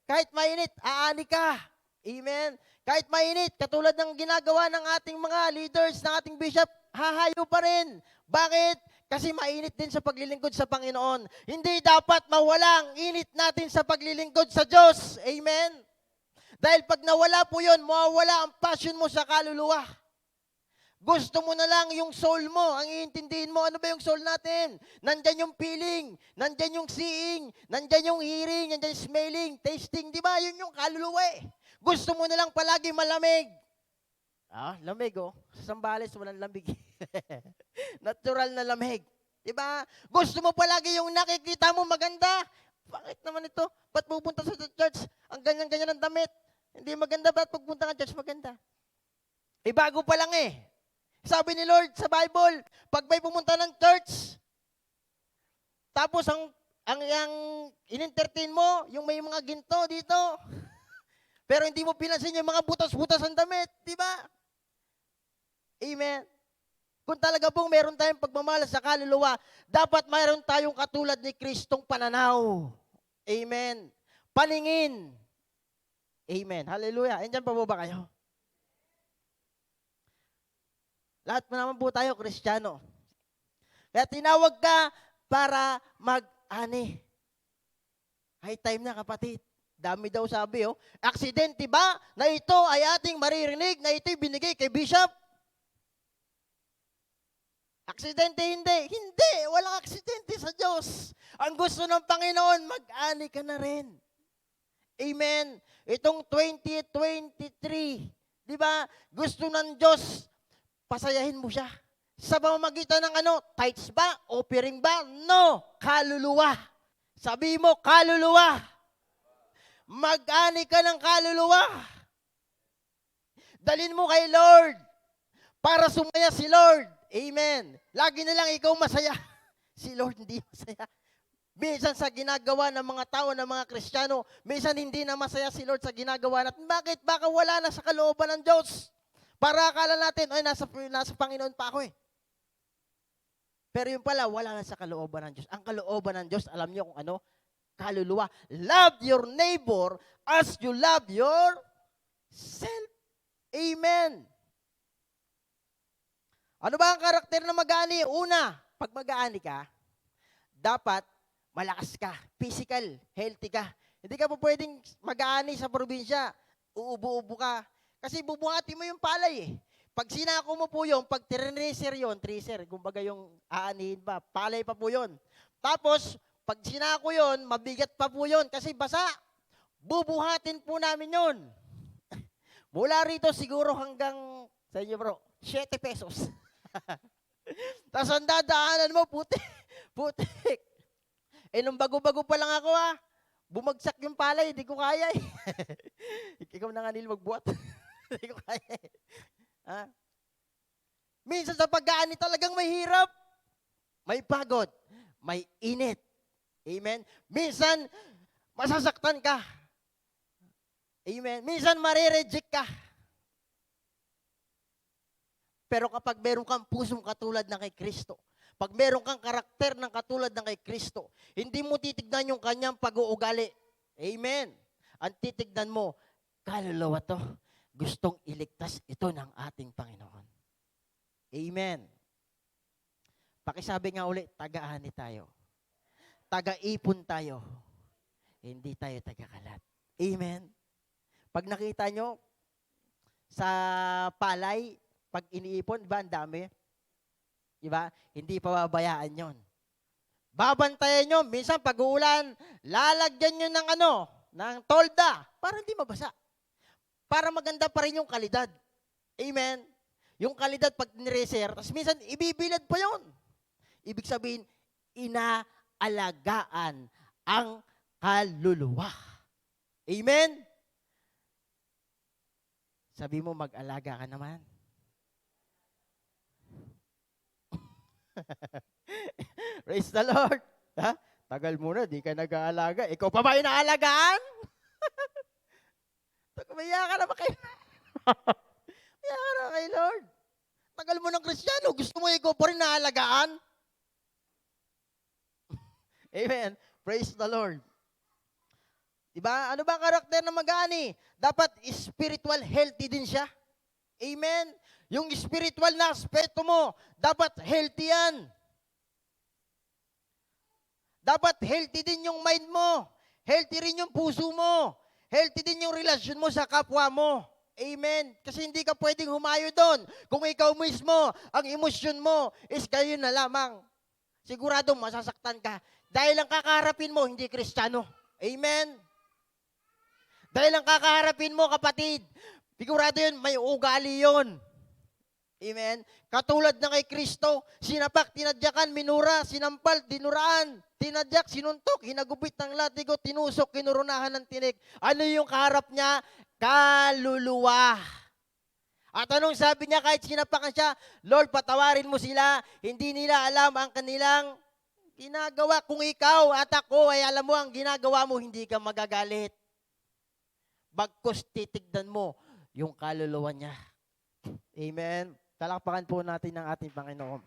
Speaker 6: Kahit mainit, aani ka. Amen. Kahit mainit, katulad ng ginagawa ng ating mga leaders, ng ating bishop, hahayo pa rin. Bakit? Kasi mainit din sa paglilingkod sa Panginoon. Hindi dapat mawala ang init natin sa paglilingkod sa Diyos. Amen? Dahil pag nawala po yun, mawawala ang passion mo sa kaluluwa. Gusto mo na lang yung soul mo, ang iintindihin mo, ano ba yung soul natin? Nandyan yung feeling, nandyan yung seeing, nandyan yung hearing, nandyan yung smelling, tasting, di ba? Yun yung kaluluwa eh. Gusto mo na lang palagi malamig. Lamig oh. Sa Sambales, walang lamig. Natural na lamig. Di ba? Gusto mo palagi yung nakikita mo maganda. Bakit naman ito? Ba't pupunta sa church? Ang ganyan-ganyan ng damit. Hindi maganda, ba't pagpunta ka church maganda? Bago pa lang eh. Sabi ni Lord sa Bible, pag may pumunta ng church, tapos ang in-entertain mo, yung may mga ginto dito, pero hindi mo pinansin yung mga butas-butas ng damit, di ba? Amen. Kung talaga pong meron tayong pagmamahal sa kaluluwa, dapat mayroon tayong katulad ni Kristong pananaw. Amen. Paningin. Amen. Hallelujah. Andiyan pa po ba kayo? Lahat mo naman po tayo, Kristiyano. Kaya tinawag ka para mag-ani. High time na, kapatid. Dami daw sabi, oh. Aksidente ba na ito ay ating maririnig na ito'y binigay kay Bishop? Aksidente hindi. Hindi. Walang aksidente sa Diyos. Ang gusto ng Panginoon, mag-ani ka na rin. Amen. Itong 2023, di ba? Gusto ng Diyos, pasayahin mo siya. Sa pamamagitan ng tithes ba? Offering ba? No. Kaluluwa. Sabi mo, kaluluwa. Mag-ani ka ng kaluluwa. Dalin mo kay Lord para sumaya si Lord. Amen. Lagi na lang ikaw masaya. Si Lord hindi masaya. Minsan sa ginagawa ng mga tao, ng mga Kristiyano, minsan hindi na masaya si Lord sa ginagawa natin. Bakit? Baka wala na sa kalooban ng Diyos. Para akala natin, ay nasa Panginoon pa ako eh. Pero yun pala, wala na sa kalooban ng Diyos. Ang kalooban ng Diyos, alam niyo kung ano? Kaluluwa. Love your neighbor as you love yourself. Amen. Ano ba ang karakter na mag-aani? Una, pag mag-aani ka, dapat malakas ka, physical, healthy ka. Hindi ka pa pwedeng mag-aani sa probinsya. Uubo-ubo ka. Kasi bubuhati mo yung palay eh. Pag sinako mo po yung, pag tracer, kumbaga yung aanihin pa, palay pa po yun. Tapos, pag sinako yun, mabigat pa po yun kasi basa. Bubuhatin po namin yun. Mula rito siguro hanggang, sa inyo bro, 7 pesos. Tapos ang dadaanan mo, putik. Nung bago-bago pa lang ako bumagsak yung palay, hindi ko kaya eh. Ikaw na nga Neil magbuhat. Hindi ko kaya eh. Minsan sa pag-aani talagang may hirap. May pagod. May init. Amen? Minsan, masasaktan ka. Amen? Minsan, marireject ka. Pero kapag meron kang pusong katulad ng kay Kristo, pag meron kang karakter ng katulad ng kay Kristo, hindi mo titignan yung kanyang pag-uugali. Amen? Ang titignan mo, kaluluwa to, gustong iligtas ito ng ating Panginoon. Amen. Pakisabi nga uli, taga-ani tayo. Taga-ipon tayo. Hindi tayo taga-kalat. Amen. Pag nakita nyo, sa palay, pag iniipon, diba, ang dami? Diba? Hindi pababayaan yon. Babantayan nyo, minsan pag uulan, lalagyan nyo ng tolda, para hindi mabasa. Para maganda pa rin yung kalidad. Amen? Yung kalidad pag nireser, tapos minsan ibibilad pa yon. Ibig sabihin, inaalagaan ang kaluluwa. Amen? Sabi mo, mag-alaga ka naman. Praise the Lord. Ha? Tagal muna, di ka nag-aalaga. Ikaw pa ba inaalagaan? Maya ka na ba kay Maya ka na kay Lord. Tagal mo ng Kristiyano, gusto mo ikaw pa rin naalagaan? Amen. Praise the Lord. Diba? Ano ba ang karakter ng mag-aani? Dapat spiritual healthy din siya. Amen? Yung spiritual na aspeto mo, dapat healthy yan. Dapat healthy din yung mind mo. Healthy rin yung puso mo. Healthy din yung relasyon mo sa kapwa mo. Amen? Kasi hindi ka pwedeng humayo doon. Kung ikaw mismo, ang emosyon mo is kayo na lamang. Siguradong masasaktan ka. Dahil ang kakaharapin mo, hindi Kristiyano. Amen? Dahil ang kakaharapin mo, kapatid, sigurado yun, may ugali yun. Amen? Katulad na kay Kristo, sinapak, tinadyakan, minura, sinampal, dinuraan, tinadyak, sinuntok, hinagupit ng latigo, tinusok, kinurunahan ng tinik. Ano yung kaharap niya? Kaluluwa. At anong sabi niya kahit sinapakan siya? Lord, patawarin mo sila, hindi nila alam ang kanilang ginagawa. Kung ikaw at ako ay alam mo ang ginagawa mo, hindi ka magagalit. Bagkus titignan mo yung kaluluwa niya. Amen. Talakpakan po natin ang ating Panginoon.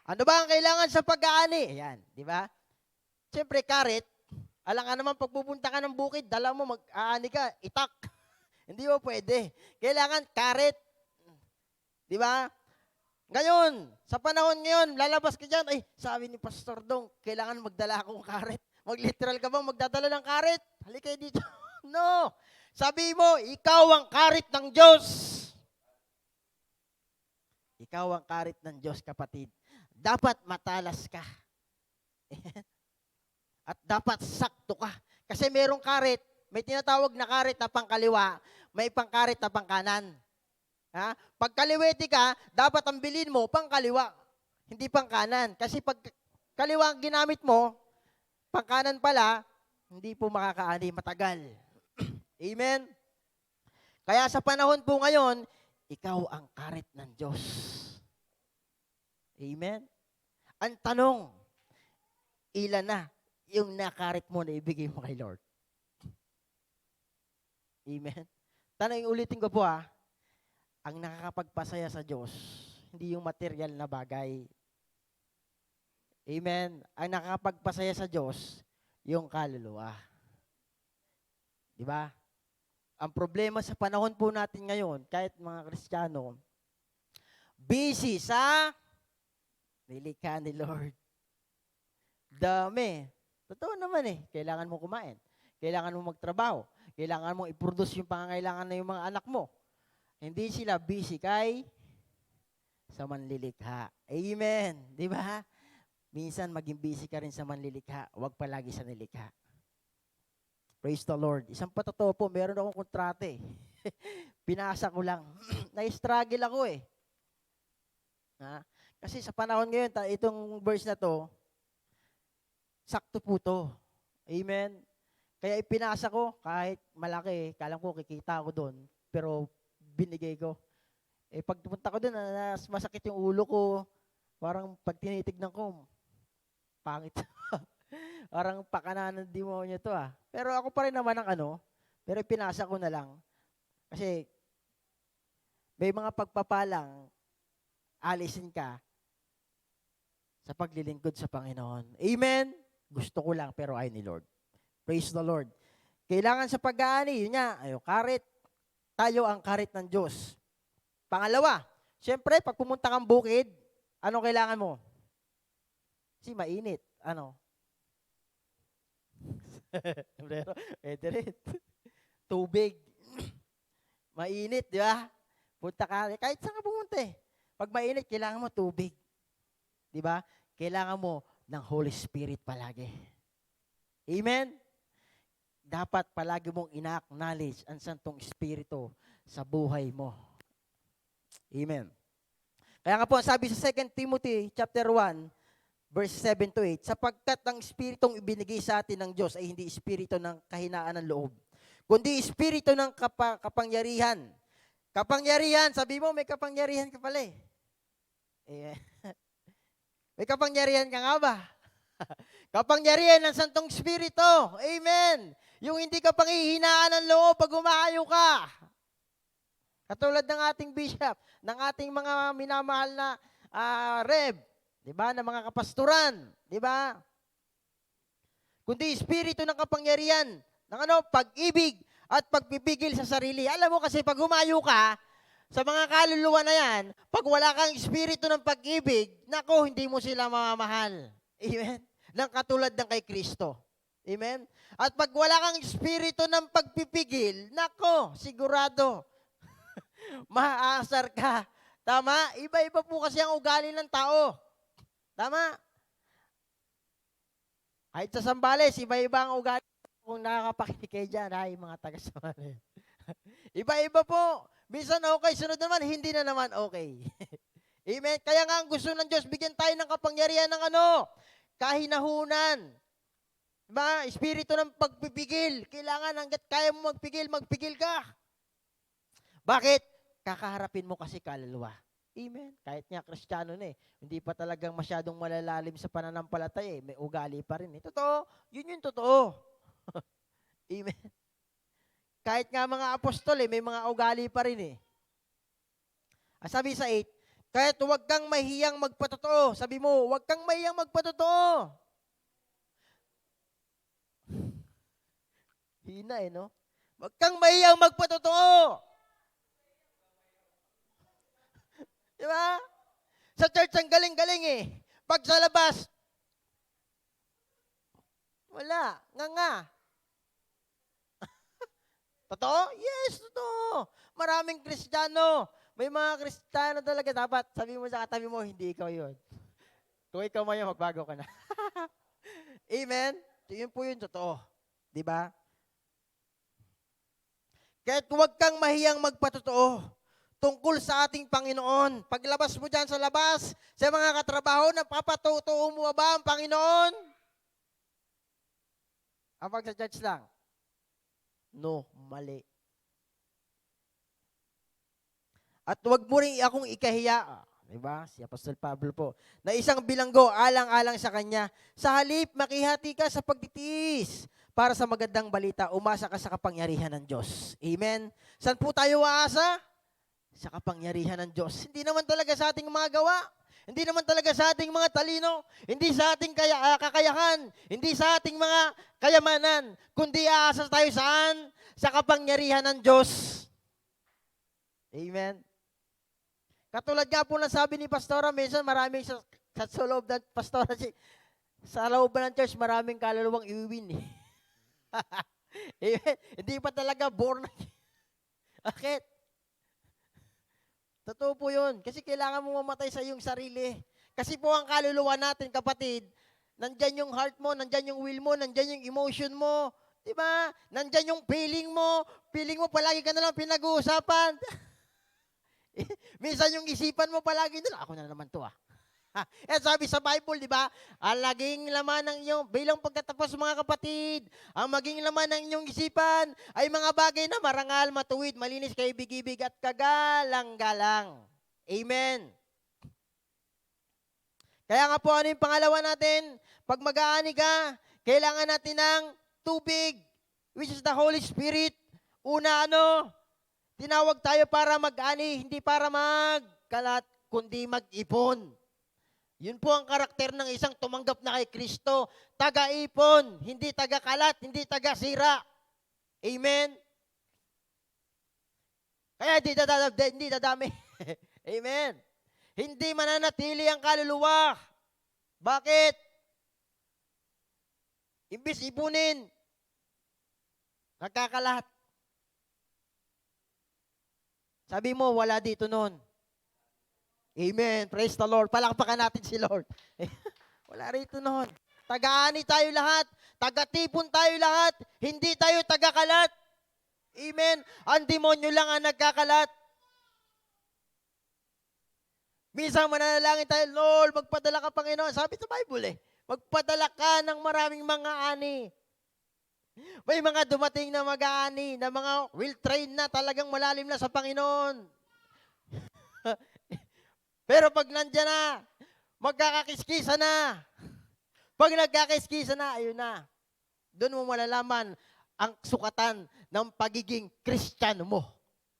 Speaker 6: Ano ba ang kailangan sa pag-aani? Ayan, di ba? Siyempre, karet. Alam ka naman, pag pupunta ka ng bukid, dala mo, mag-aani ka, itak. Hindi mo pwede. Kailangan karet. Di ba? Ngayon, sa panahon ngayon, lalabas ka dyan, ay, sabi ni Pastor Dong, kailangan magdala akong karet. Mag-literal ka bang magdadala ng karet? Halika dito. No. Sabi mo, ikaw ang karet ng Diyos. Ikaw ang karet ng Diyos, kapatid. Dapat matalas ka. At dapat sakto ka. Kasi merong karet, may tinatawag na karet na pangkaliwa, may pangkaret na pangkanan. Ha? Pag kaliwete ka, dapat ang bilin mo pangkaliwa, hindi pangkanan. Kasi pag kaliwa ang ginamit mo, pangkanan pala, hindi po makakaani, matagal. Amen? Kaya sa panahon po ngayon, ikaw ang karet ng Diyos. Amen? Ang tanong, ilan na yung nakaret mo na ibigay mo kay Lord? Amen? Tanong, ulitin ko po ang nakakapagpasaya sa Diyos, hindi yung material na bagay. Amen? Ang nakakapagpasaya sa Diyos, yung kaluluwa. Di ba? Ang problema sa panahon po natin ngayon, kahit mga Kristiyano, busy sa nilikha ni Lord. Dami. Totoo naman kailangan mo kumain. Kailangan mo magtrabaho. Kailangan mo i-produce yung pangangailangan ng mga anak mo. Hindi sila busy kay sa manlilikha. Amen. Di ba? Minsan maging busy ka rin sa manlilikha. Huwag palagi sa nilikha. Praise the Lord. Isang patotoo po, meron akong kontrata Pinasa ko lang. Na-struggle ako Ha? Kasi sa panahon ngayon, itong verse na to, sakto po to. Amen. Kaya ipinasa ko, kahit malaki, kalang ko kikita ako doon, pero binigay ko. Pag pumunta ko doon, masakit yung ulo ko, parang pag tinitignan ko, pangit. Parang pakananan demonyo to Pero ako pa rin naman ang pero pinasa ko na lang. Kasi may mga pagpapalang alisin ka sa paglilingkod sa Panginoon. Amen? Gusto ko lang pero ay ni Lord. Praise the Lord. Kailangan sa pag-aani, yun nga, karit. Tayo ang karit ng Diyos. Pangalawa, siyempre, pag pumunta kang bukid, ano kailangan mo? Kasi mainit. Tubig. Mainit, di ba? Punta ka, kahit saan ka pumunta Pag mainit, kailangan mo tubig. Di ba? Kailangan mo ng Holy Spirit palagi. Amen? Dapat palagi mong ina-acknowledge ang Santong Espiritu sa buhay mo. Amen. Kaya nga po, sabi sa 2 Timothy chapter 1, verse 7 to 8, sapagkat ang Espiritong ibinigay sa atin ng Diyos ay hindi Espiritu ng kahinaan ng loob, kundi Espiritu ng kapangyarihan. Kapangyarihan, sabi mo, may kapangyarihan ka pala May kapangyarihan ka nga ba? Kapangyarihan ng Santong Espiritu. Amen. Yung hindi ka panghihinaan ng loob pag umahayo ka. Katulad ng ating bishop, ng ating mga minamahal na Reb, di ba, ng mga kapasturan, di ba? kundi espiritu ng kapangyarihan, ng pag-ibig at pagpipigil sa sarili. Alam mo kasi pag humayo ka, sa mga kaluluwa na yan, pag wala kang espiritu ng pag-ibig, nako, hindi mo sila mamamahal. Amen? Nang katulad ng kay Kristo. Amen? At pag wala kang espiritu ng pagpipigil, nako, sigurado, maaasar ka. Tama? Iba-iba po kasi ang ugali ng tao. Tama? Kahit sa Sambales, iba-iba ang ugali. Kung nakakapakinig kayo dyan, ay mga taga-Sambales. Iba-iba po. Minsan okay, sunod naman, hindi na naman okay. Amen? Kaya nga ang gusto ng Diyos, bigyan tayo ng kapangyarihan ng kahinahunan. Diba? Espiritu ng pagpipigil. Kailangan hanggat kaya mo magpigil, magpigil ka. Bakit? Kakaharapin mo kasi kaluluwa. Amen? Kahit nga Kristiyano na hindi pa talagang masyadong malalalim sa pananampalataya may ugali pa rin Totoo, yun yung totoo. Amen? Kahit nga mga apostol may mga ugali pa rin Sabi sa 8, kahit huwag kang mahiyang magpatotoo. Sabi mo, huwag kang mahiyang magpatotoo. Hina no? Huwag kang mahiyang magpatotoo. Diba? Sa church ang galing-galing Pag sa labas, wala. Nga. Totoo? Yes, totoo. Maraming Kristiyano. May mga Kristiyano talaga dapat. Sabi mo sa katabi mo, hindi ikaw yun. Kung ikaw man yun, magbago ka na. Amen? Yun po yun, totoo. Diba? Kahit huwag kang mahiyang magpatotoo tungkol sa ating Panginoon. Paglabas mo dyan sa labas, sa mga katrabaho, napapatotoo mo ba ang Panginoon? Kapag sa church lang? No, mali. At huwag mo rin akong ikahiya. Diba? Si Apostol Pablo po. Na isang bilanggo, alang-alang sa kanya. Sa halip, makihati ka sa pagtitiis. Para sa magandang balita, umasa ka sa kapangyarihan ng Diyos. Amen? Saan po tayo aasa? Sa kapangyarihan ng Diyos. Hindi naman talaga sa ating mga gawa. Hindi naman talaga sa ating mga talino. Hindi sa ating kakayahan. Hindi sa ating mga kayamanan. Kundi aasa tayo saan? Sa kapangyarihan ng Diyos. Amen? Katulad nga po na sabi ni Pastora, minsan maraming sa loob ng Pastora, sa loob ng church, maraming kaluluwang iwiwin Amen? Hindi pa talaga born. Bakit? Totoo po yun. Kasi kailangan mo mamatay sa iyong sarili. Kasi po ang kaluluwa natin, kapatid, nandyan yung heart mo, nandyan yung will mo, nandyan yung emotion mo. Diba? Nandyan yung feeling mo. Feeling mo palagi ka na lang pinag-uusapan. Minsan yung isipan mo palagi na, ako na naman to sabi sa Bible, di ba? Ang laging laman ng iyong, bilang pagkatapos mga kapatid, ang maging laman ng inyong isipan ay mga bagay na marangal, matuwid, malinis, kaibig-ibig at kagalang-galang. Amen. Kaya nga po, ano yung pangalawa natin? Pag mag-aani ka, kailangan natin ng tubig, which is the Holy Spirit. Una, tinawag tayo para mag-ani, hindi para magkalat, kundi mag-ipon. Yun po ang karakter ng isang tumanggap na kay Kristo. Taga-ipon, hindi taga-kalat, hindi taga-sira. Amen? Kaya hindi dadami. Amen? Hindi mananatili ang kaluluwa. Bakit? Imbis ipunin, nagkakalat. Sabi mo, wala dito nun. Amen. Praise the Lord. Palakpakan natin si Lord. Wala rito nun. Taga-ani tayo lahat. Taga-tipon tayo lahat. Hindi tayo taga-kalat. Amen. Ang demonyo lang ang nagkakalat. Minsan mananalangin tayo, Lord, magpadala ka, Panginoon. Sabi sa Bible magpadala ka ng maraming mga ani. May mga dumating na mag-aani, na mga will-train na, talagang malalim na sa Panginoon. Pero pag nandyan na, magkakakiskisa na. Pag nagkakakiskisa na, ayun na. Doon mo malalaman ang sukatan ng pagiging Kristiyano mo.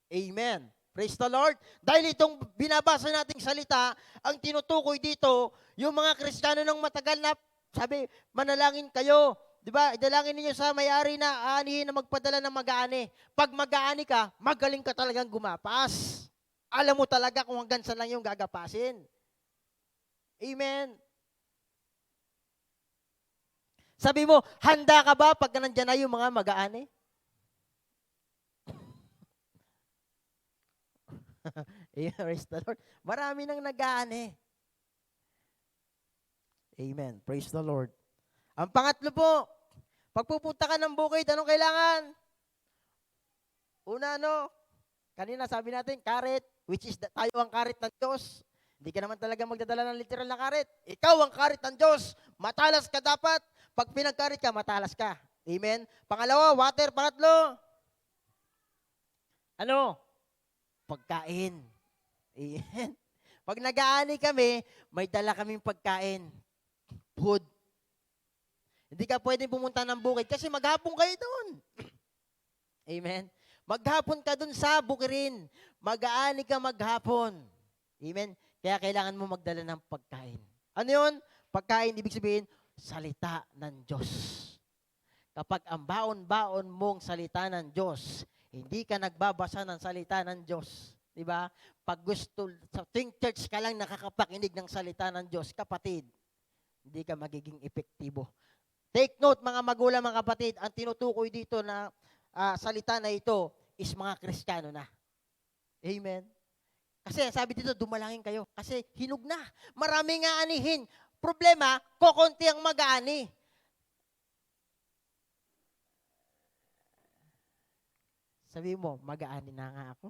Speaker 6: Amen. Praise the Lord. Dahil itong binabasa nating salita, ang tinutukoy dito, yung mga Kristiyano ng matagal na, sabi, manalangin kayo, Di ba? Idalangin ninyo sa may-ari na aanihin na magpadala ng mag-aani. Pag mag-aani ka, magaling ka talagang gumapas. Alam mo talaga kung hanggang saan lang yung gagapasin. Amen. Sabi mo, handa ka ba pag nandyan na yung mga mag-aani? Praise the Lord. Marami nang nag-aani. Amen. Praise the Lord. Ang pangatlo po, pagpupunta ka ng bukid, anong kailangan? Una, kanina sabi natin, karet, which is tayo ang karet ng Diyos. Hindi ka naman talaga magdadala ng literal na karet. Ikaw ang karet ng Diyos. Matalas ka dapat. Pag pinagkarit ka, matalas ka. Amen? Pangalawa, water. Pangatlo, pagkain. Amen? Pag nag-aani kami, may dala kaming pagkain. Food. Hindi ka pwedeng pumunta ng bukid kasi maghapon kayo doon. Amen? Maghapon ka doon sa bukirin. Mag-aani ka maghapon. Amen? Kaya kailangan mo magdala ng pagkain. Ano yun? Pagkain, ibig sabihin, salita ng Diyos. Kapag ang baon-baon mong salita ng Diyos, hindi ka nagbabasa ng salita ng Diyos. Diba? Pag gusto, sa tuwing church ka lang nakakapakinig ng salita ng Diyos, kapatid, hindi ka magiging epektibo. Take note, mga magulang, mga kapatid, ang tinutukoy dito na salita na ito is mga Kristiyano na. Amen? Kasi sabi dito, dumalangin kayo. Kasi hinog na. Marami nga anihin. Problema, kokonti ang mag-aani. Sabi mo, mag-aani na nga ako.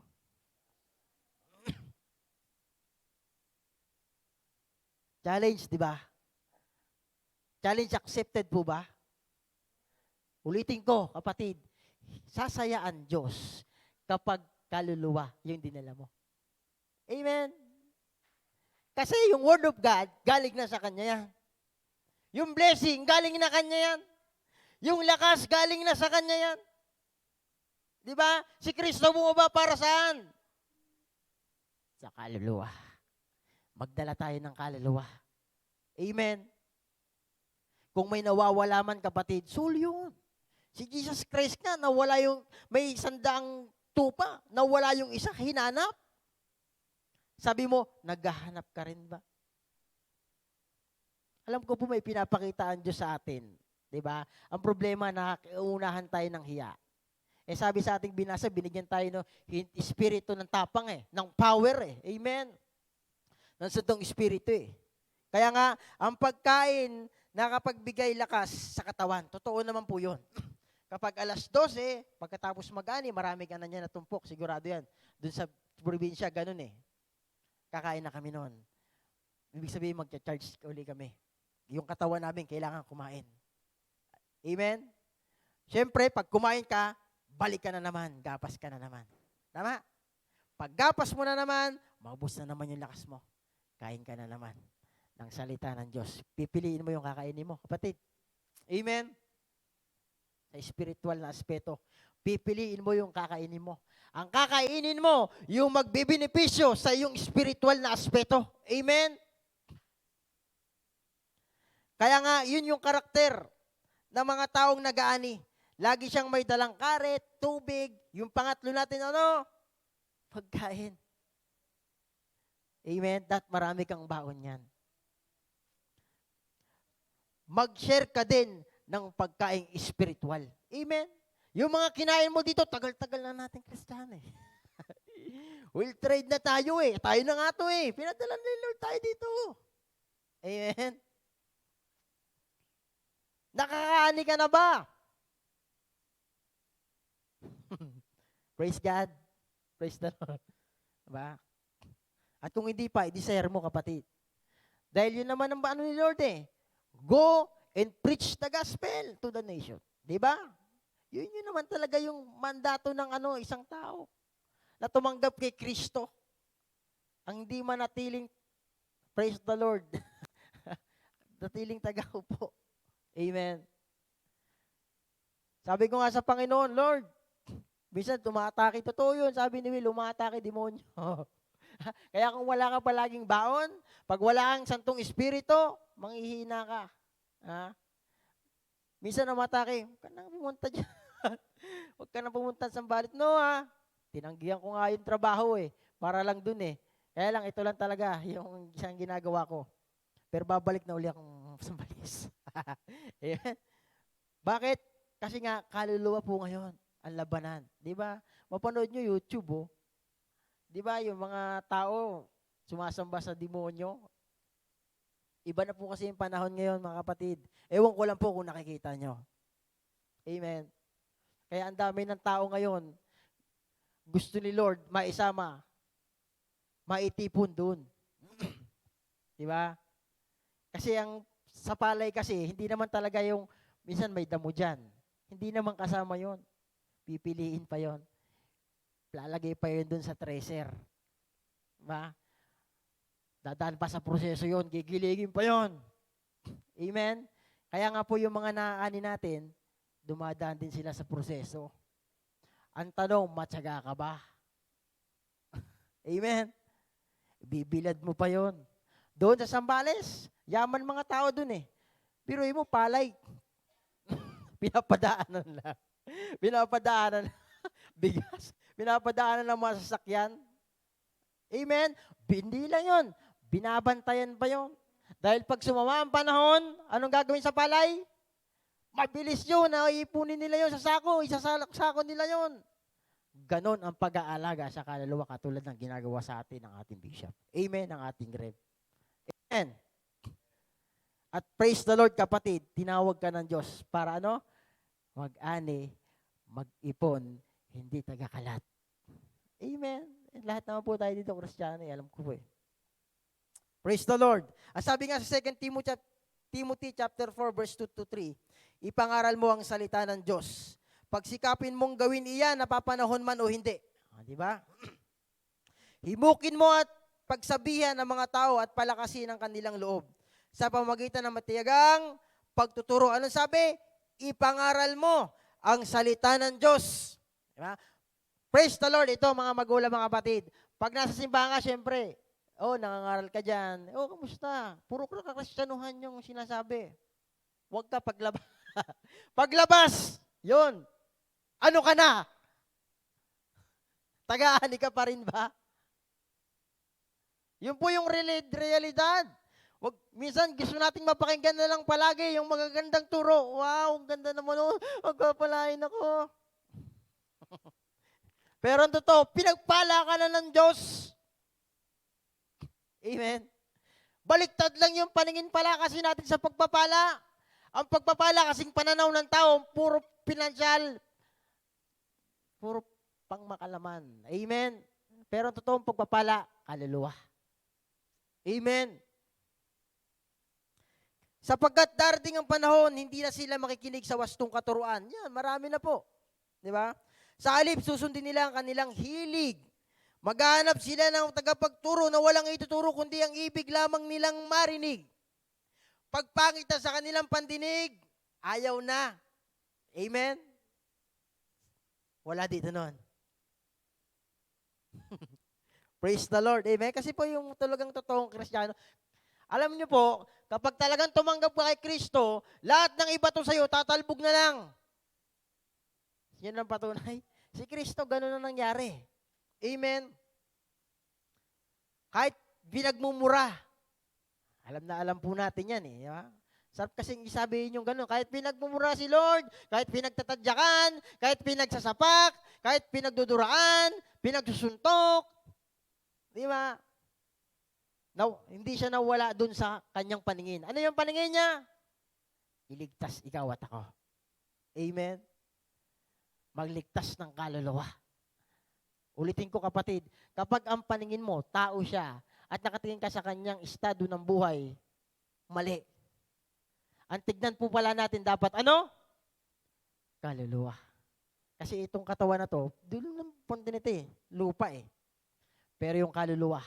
Speaker 6: Challenge, di ba? Challenge accepted po ba? Ulitin ko, kapatid, sasaya ang Diyos kapag kaluluwa yung dinala mo. Amen? Kasi yung Word of God, galing na sa Kanya yan. Yung blessing, galing na Kanya yan. Yung lakas, galing na sa Kanya yan. Di ba? Si Kristo bumaba para saan? Sa kaluluwa. Magdala tayo ng kaluluwa. Amen? Kung may nawawala man, kapatid, sul yun. Si Jesus Christ nga, nawala yung, may 100 tupa, nawala yung isa, hinanap. Sabi mo, naghahanap ka rin ba? Alam ko po may pinapakita ang Diyos sa atin. Diba? Ang problema, nakaunahan tayo ng hiya. Sabi sa ating binasa, binigyan tayo ng espiritu ng tapang ng power Amen? Ng sutong espiritu Kaya nga, ang pagkain, nakapagbigay lakas sa katawan. Totoo naman po yun. Kapag alas 12, pagkatapos mag-ani, marami ka na niya natumpok. Sigurado yan. Doon sa probinsya, ganun Kakain na kami noon. Ibig sabihin, mag-charge uli kami. Yung katawan namin, kailangan kumain. Amen? Siyempre, pag kumain ka, balik ka na naman, gapas ka na naman. Tama? Pag gapas mo na naman, maubos na naman yung lakas mo. Kain ka na naman ng salita ng Diyos. Pipiliin mo yung kakainin mo, kapatid. Amen? Sa spiritual na aspeto, pipiliin mo yung kakainin mo. Ang kakainin mo, yung magbibenepisyo sa iyong spiritual na aspeto. Amen? Kaya nga, yun yung karakter ng mga taong nag-aani. Lagi siyang may dalang karet, tubig. Yung pangatlo natin, pagkain. Amen? Marami kang baon yan. Mag-share ka din ng pagkaing spiritual. Amen? Yung mga kinain mo dito, tagal-tagal na natin Kristiyano We'll trade na tayo Tayo na nga to Pinadala ni Lord tayo dito. Amen? Nakakaani ka na ba? Praise God. Praise the Lord. Diba? At kung hindi pa, i-desire mo, kapatid. Dahil yun naman ang ano ni Lord Go and preach the gospel to the nation. Diba? Yun naman talaga yung mandato ng isang tao na tumanggap kay Kristo. Ang hindi manatiling, praise the Lord, natiling taga-upo. Amen. Sabi ko nga sa Panginoon, Lord, minsan tumatake, totoo yun, sabi ni Will, umatake demonyo. Kaya kung wala ka palaging baon, pag wala kang santong espiritu, manghihina ka. Minsan namatake, huwag ka nang pumunta dyan. Huwag ka nang pumunta sa Sambales. No tinanggihan ko nga yung trabaho para lang dun Kaya lang, ito lang talaga yung isang ginagawa ko. Pero babalik na uli akong Sambales. Amen. Bakit? Kasi nga, kaluluwa po ngayon, ang labanan. Di ba? Mapanood nyo YouTube, Di ba, yung mga tao, sumasamba sa demonyo. Iba na po kasi yung panahon ngayon, mga kapatid. Ewan ko lang po kung nakikita nyo. Amen. Kaya ang dami ng tao ngayon, gusto ni Lord maisama, maitipon dun. Di ba? Kasi sa palay kasi, hindi naman talaga yung, minsan may damo dyan. Hindi naman kasama yon. Pipiliin pa yon. Lalagay pa yun dun sa tracer. Diba? Dadaan pa sa proseso yon. Gigiligin pa yon. Amen? Kaya nga po yung mga naaani natin, dumadaan din sila sa proseso. Ang tanong, matyaga ka ba? Amen? Bibilad mo pa yon. Doon sa Sambales, yaman mga tao doon Biruin mo, palay. Pinapadaanan lang. Pinapadaanan. Bigas. Pinapadaanan ng mga sasakyan. Amen? Hindi lang yun. Binabantayan pa yun. Dahil pag sumama ang panahon, anong gagawin sa palay? Mabilis yun. Ipunin nila yun sa sako. Isasako nila yun. Ganon ang pag-aalaga sa kaluluwa katulad ng ginagawa sa atin ng ating bishop. Amen ang ating Rev. Amen. At praise the Lord kapatid, tinawag ka ng Diyos para mag-ani, mag-ipon, hindi tagakalat. Amen. Lahat naman po tayo dito, Kristiyano, alam ko po Praise the Lord. Ang sabi nga sa 2 Timothy chapter 4 verse 2 to 3, ipangaral mo ang salita ng Diyos. Pagsikapin mong gawin iyan, napapanahon man o hindi. Di ba? Himukin mo at pagsabihan ng mga tao at palakasin ang kanilang loob sa pamamagitan ng matiyagang pagtuturo. Anong sabi? Ipangaral mo ang salita ng Diyos. Diba? Praise the Lord. Ito mga magulang, mga kapatid. Pag nasa simbahan ka, syempre, nangangaral ka dyan. Kamusta? Puro kristyanuhan yung sinasabi. Huwag ka paglabas. Paglabas, yun. Ano ka na? Tagaani ka pa rin ba? Yun po yung realidad. Minsan, gusto nating mapakinggan na lang palagi yung magagandang turo. Wow, ang ganda naman. Magpapalain ako. Pero ang totoo, pinagpala ka na ng Diyos. Amen. Baliktad lang yung paningin pala kasi natin sa pagpapala. Ang pagpapala kasing pananaw ng tao, puro pinansyal, puro pangmakalaman. Amen. Pero ang totoong pagpapala, kaluluwa. Amen. Sapagkat darating ang panahon, hindi na sila makikinig sa wastong katuruan. Yan, marami na po. Di ba? Sa halip, susundin nila ang kanilang hilig. Maghahanap sila ng tagapagturo na walang ituturo kundi ang ibig lamang nilang marinig. Pagpangit na sa kanilang pandinig, ayaw na. Amen? Wala dito nun. Praise the Lord. Amen? Kasi po yung talagang totoong Kristiyano, alam niyo po, kapag talagang tumanggap ka kay Kristo, lahat ng iba to sa'yo, tatalbog na lang. Yan ang patunay. Si Kristo, ganun na nangyari. Amen? Kahit binagmumura. Alam na alam po natin yan Di ba? Sarap kasing isabihin yung ganun. Kahit pinagmumura si Lord, kahit pinagtatadyakan, kahit pinagsasapak, kahit pinagduduraan, pinagsusuntok. Di ba? Hindi siya nawala dun sa kanyang paningin. Ano yung paningin niya? Iligtas ikaw at ako. Amen? Magligtas ng kaluluwa. Ulitin ko kapatid, kapag ang paningin mo, tao siya, at nakatingin ka sa kanyang estado ng buhay, mali. Ang tignan po pala natin dapat, kaluluwa. Kasi itong katawan na to, dulo ng punto lupa Pero yung kaluluwa,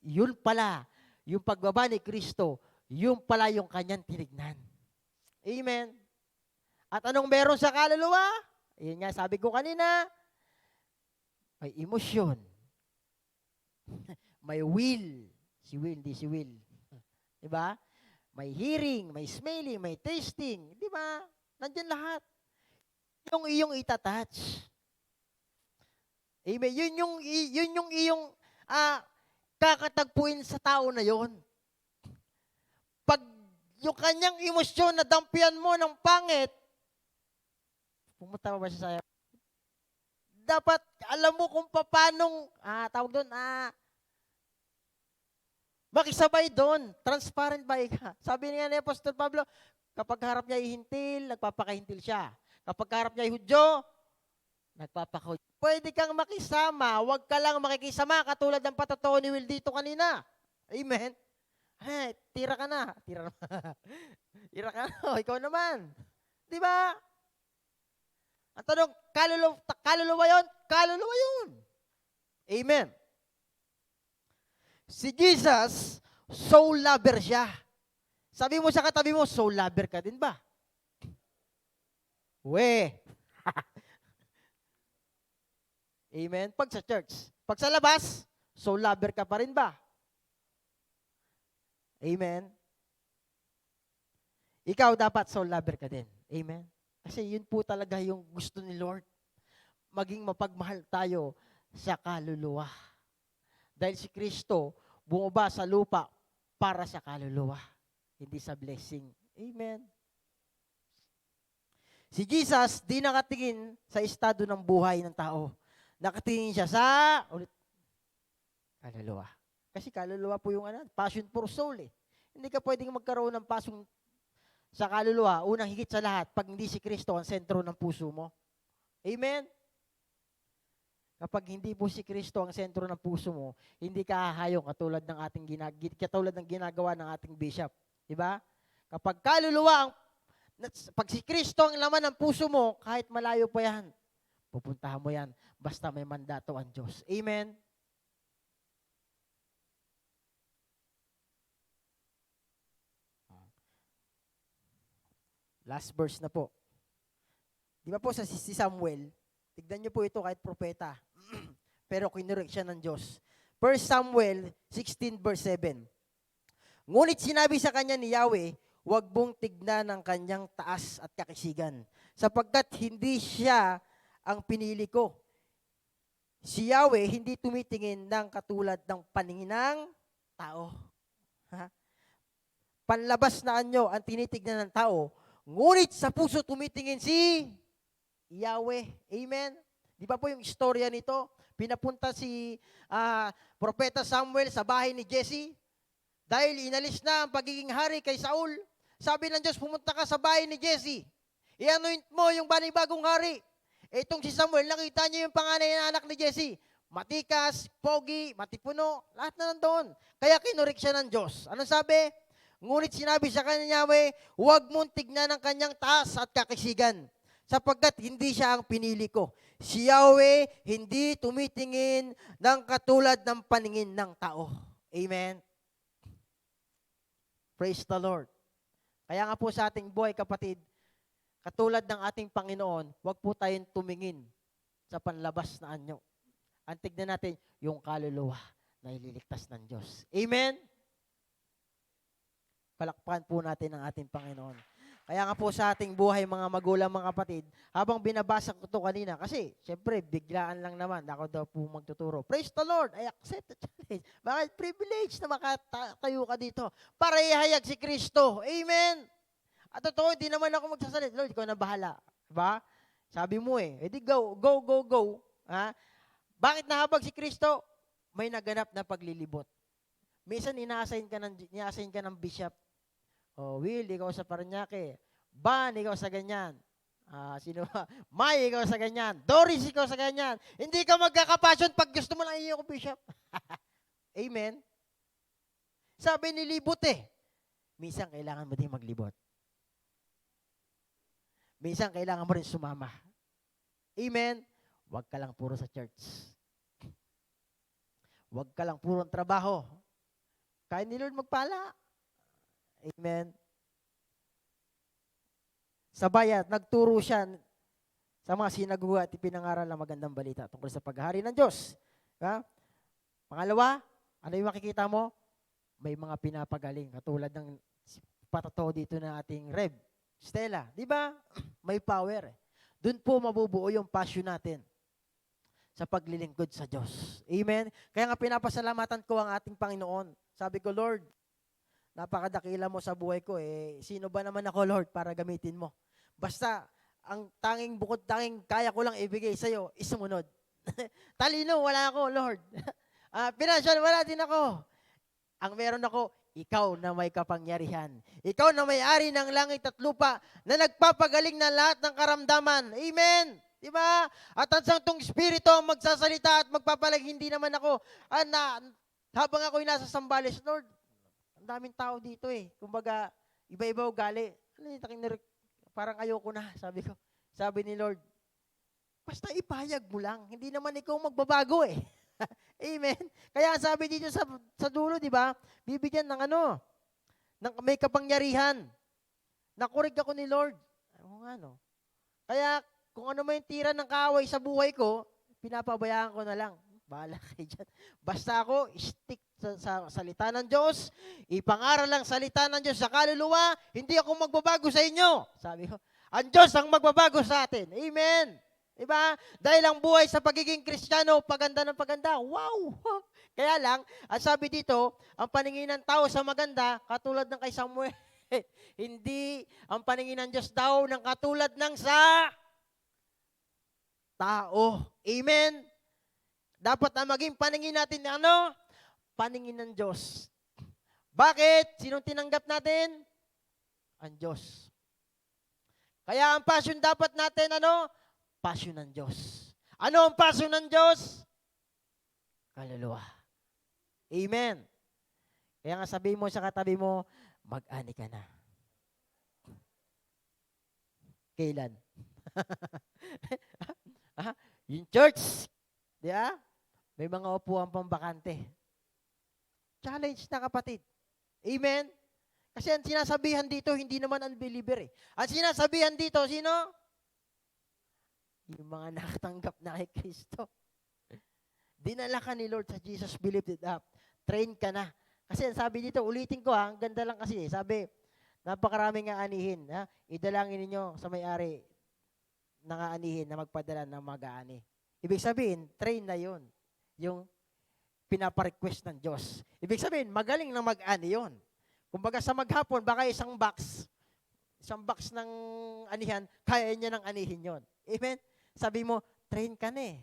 Speaker 6: yun pala, yung pagbaba ni Kristo, yun pala yung kanyang tinignan. Amen. At anong meron sa kaluluwa? Yun nga, sabi ko kanina, may emosyon. May will. Si will. Diba? May hearing, may smelling, may tasting. Diba? Nandyan lahat. Yung iyong itatouch. Amen. Yun yung iyong kakatagpuin sa tao na yon. Pag yung kanyang emosyon na dampian mo ng pangit, pumunta pa ba siya sa'yo? Dapat alam mo kung paanong, tawag doon, makisabay doon. Transparent ba ka? Sabi nga ni Apostol Pablo, kapag harap niya ihintil, nagpapakahintil siya. Kapag harap niya ihudyo, nagpapakahudyo. Pwede kang makisama, huwag ka lang makikisama, katulad ng patotoo ni Will dito kanina. Amen? Tira ka na. Tira ka na. Ikaw naman. Di ba? Ang tanong, kaluluwa yun? Kaluluwa yun. Amen. Si Jesus, soul lover siya. Sabi mo sa katabi mo, soul lover ka din ba? Amen. Pag sa church. Pag sa labas, soul lover ka pa rin ba? Amen. Ikaw dapat soul lover ka din. Amen. Kasi yun po talaga yung gusto ni Lord. Maging mapagmahal tayo sa kaluluwa. Dahil si Kristo bumaba sa lupa para sa kaluluwa, hindi sa blessing. Amen. Si Jesus, di nakatingin sa estado ng buhay ng tao. Nakatingin siya sa kaluluwa. Kasi kaluluwa po yung passion for soul eh. Hindi ka pwedeng magkaroon ng passion sa kaluluwa, unang higit sa lahat, pag hindi si Kristo ang sentro ng puso mo. Amen? Kapag hindi po si Kristo ang sentro ng puso mo, hindi ka hahayong katulad ng ginagawa ng ating bishop. Diba? Kapag kaluluwa, pag si Kristo ang laman ng puso mo, kahit malayo pa yan, pupuntahan mo yan, basta may mandato ang Diyos. Amen? Last verse na po. Di ba po si Samuel, tignan niyo po ito kahit propeta, pero kinurek siya ng Diyos. 1 Samuel 16 verse 7. Ngunit sinabi sa kanya ni Yahweh, huwag mong tignan ang kanyang taas at kakisigan, sapagkat hindi siya ang pinili ko. Si Yahweh hindi tumitingin ng katulad ng paningin ng tao. Panlabas na anyo ang tinitignan ng tao, ngunit sa puso tumitingin si Yahweh. Amen? Di ba po yung istorya nito? Pinapunta si Propeta Samuel sa bahay ni Jesse dahil inalis na ang pagiging hari kay Saul. Sabi ng Diyos, pumunta ka sa bahay ni Jesse. I-anoint mo yung bagong hari. Itong si Samuel, nakita niyo yung panganay na anak ni Jesse. Matikas, pogi, matipuno, lahat na nandoon. Kaya kinurik siya ng Diyos. Anong sabi? Ngunit sinabi sa kanya Yahweh, huwag mong tignan ang kanyang taas at kakisigan, sapagkat hindi siya ang pinili ko. Si Yahweh hindi tumitingin ng katulad ng paningin ng tao. Amen? Praise the Lord. Kaya nga po sa ating buhay, kapatid, katulad ng ating Panginoon, huwag po tayong tumingin sa panlabas na anyo. Ang tignan natin yung kaluluwa na ililigtas ng Diyos. Amen? Palakpakan po natin ang ating Panginoon. Kaya nga po sa ating buhay, mga magulang, mga kapatid, habang binabasa ko ito kanina, kasi, syempre, biglaan lang naman, ako daw po magtuturo. Praise the Lord, I accept the challenge. Bakit privilege na makatayo ka dito para ihayag si Kristo. Amen? At totoo, hindi naman ako magsasalit. Lord, ikaw na bahala. Diba? Sabi mo edi go. Ha? Bakit nahabag si Kristo? May naganap na paglilibot. Minsan, ina-assign ka ng bishop. Will, ikaw sa Parañaque. Ban, ikaw sa ganyan. Sino ba? May, ikaw sa ganyan. Doris, ikaw sa ganyan. Hindi ka magkakapasyon pag gusto mo lang iyo ko, bishop. Amen? Sabi nilibot minsan kailangan mo din maglibot. Minsan kailangan mo rin sumama. Amen? Huwag ka lang puro sa church. Huwag ka lang puro trabaho. Kaya ni Lord magpala. Amen? Sa bayat, nagturo siya sa mga sinagoga at ipinangaral ng magandang balita tungkol sa paghahari ng Diyos. Pangalawa, ano yung makikita mo? May mga pinapagaling. Katulad ng patotoo dito na ating Rev. Stella, di ba? May power. Doon po mabubuo yung passion natin sa paglilingkod sa Diyos. Amen? Kaya nga pinapasalamatan ko ang ating Panginoon. Sabi ko, Lord, napakadakila mo sa buhay ko. Sino ba naman ako, Lord, para gamitin mo? Basta, ang tanging kaya ko lang ibigay sa'yo, isumunod. Talino, wala ako, Lord. Financial, wala din ako. Ang meron ako, ikaw na may kapangyarihan. Ikaw na may-ari ng langit at lupa na nagpapagaling na lahat ng karamdaman. Amen! Diba? At ang Santong Espiritu ang magsasalita at magpapalag, hindi naman ako. Habang ako'y nasa Sambales, Lord, ang daming tao dito Kumbaga, iba-iba ugali. Parang ayoko na, sabi ko. Sabi ni Lord, basta ipahayag mo lang. Hindi naman ikaw magbabago Amen. Kaya sabi dito sa dulo, di ba? Bibigyan ng ng may kapangyarihan. Nakurig ako ni Lord. Kaya kung ano may tira ng kaaway sa buhay ko, pinapabayaan ko na lang. Bahala kayo dyan. Basta ako, stick sa salita ng Diyos, ipangaral lang salita ng Diyos sa kaluluwa, hindi ako magbabago sa inyo. Sabi ko, ang Diyos ang magbabago sa atin. Amen. Diba? Dahil ang buhay sa pagiging Kristiyano, paganda ng paganda. Wow! Kaya lang, ang sabi dito, ang paningin ng tao sa maganda, katulad ng kay Samuel, hindi ang paningin ng Diyos daw ng katulad ng sa tao. Amen? Dapat ang maging paningin natin paningin ng Diyos. Bakit? Sinong tinanggap natin? Ang Diyos. Kaya ang passion dapat natin, passion ng Diyos. Ano ang passion ng Diyos? Kaluluwa. Amen. Kaya nga sabihin mo sa katabi mo, mag-ani ka na. Kailan? Yung church, di ba? May mga upuan pang bakante. Challenge na kapatid. Amen? Kasi ang sinasabihan dito, hindi naman unbeliever Ang sinasabihan dito, sino? Yung mga nakatanggap na kay Kristo. Dinala ka ni Lord sa Jesus, believe it up. Train ka na. Kasi sabi dito, ulitin ko ang ganda lang kasi. Sabi, napakaraming aanihin. Idalangin ninyo sa may-ari ng aanihin na magpadala ng mag-aani. Ibig sabihin, train na yun. Yung pinaparequest ng Diyos. Ibig sabihin, magaling na mag-ani yun. Kumbaga sa maghapon, baka isang box ng anihan, kaya niya ng anihin yon. Amen? Sabi mo, train ka na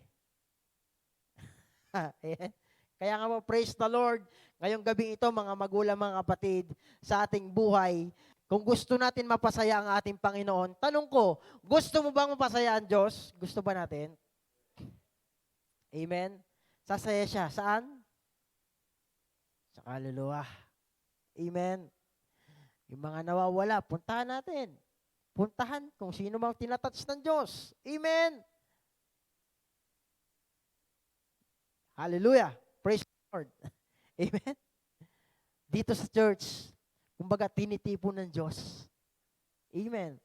Speaker 6: Kaya nga po, praise the Lord. Ngayong gabi ito, mga magulang, mga kapatid, sa ating buhay, kung gusto natin mapasaya ang ating Panginoon, tanong ko, gusto mo bang mapasaya ang Diyos? Gusto ba natin? Amen? Sasaya siya. Saan? Sa kaluluwa. Amen? Yung mga nawawala, puntahan natin. Puntahan kung sino mang tinatouch ng Diyos. Amen? Hallelujah. Praise the Lord. Amen? Dito sa church, kumbaga tinitipon ng Diyos. Amen?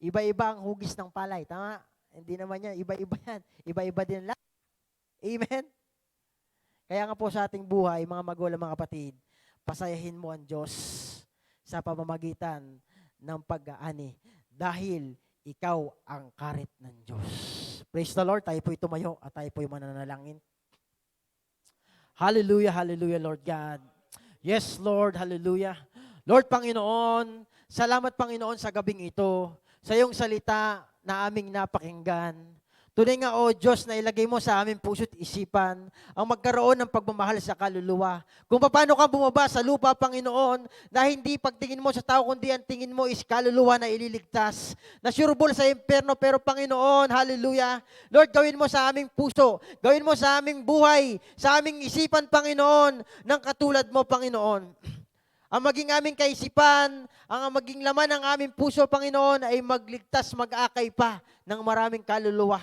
Speaker 6: Iba-iba ang hugis ng palay. Tama? Hindi naman yan. Iba-iba yan. Iba-iba din lang. Amen? Kaya nga po sa ating buhay, mga magulang, mga kapatid, pasayahin mo ang Diyos sa pamamagitan ng pag-aani dahil ikaw ang karit ng Diyos. Praise the Lord. Tayo po'y tumayo at tayo po'y mananalangin. Hallelujah, hallelujah, Lord God. Yes, Lord, hallelujah. Lord Panginoon, salamat Panginoon sa gabing ito, sa iyong salita na aming napakinggan. Tunay nga, O Diyos, na ilagay mo sa aming puso't isipan ang magkaroon ng pagmamahal sa kaluluwa. Kung paano ka bumaba sa lupa, Panginoon, na hindi pagtingin mo sa tao, kundi ang tingin mo is kaluluwa na ililigtas. Na sureball sa impyerno, pero Panginoon, hallelujah, Lord, gawin mo sa aming puso, gawin mo sa aming buhay, sa aming isipan, Panginoon, ng katulad mo, Panginoon. Ang maging aming kaisipan, ang maging laman ng aming puso, Panginoon, ay magligtas, mag-akay pa ng maraming kaluluwa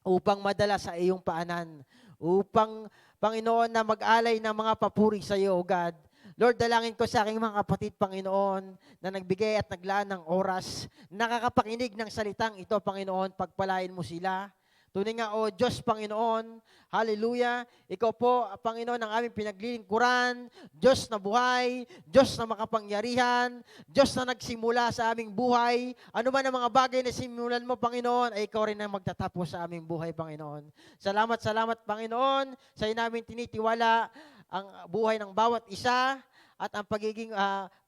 Speaker 6: upang madala sa iyong paanan, upang, Panginoon, na mag-alay ng mga papuri sa iyo, O God. Lord, dalangin ko sa aking mga kapatid, Panginoon, na nagbigay at naglaan ng oras, nakakapakinig ng salitang ito, Panginoon, pagpalain mo sila, Tunay nga, O Diyos, Panginoon, hallelujah, Ikaw po, Panginoon, ang aming pinaglilingkuran, Diyos na buhay, Diyos na makapangyarihan, Diyos na nagsimula sa aming buhay. Ano man ang mga bagay na simulan mo, Panginoon, ay Ikaw rin ang magtatapos sa aming buhay, Panginoon. Salamat, Panginoon, sa namin tinitiwala ang buhay ng bawat isa, at ang pagiging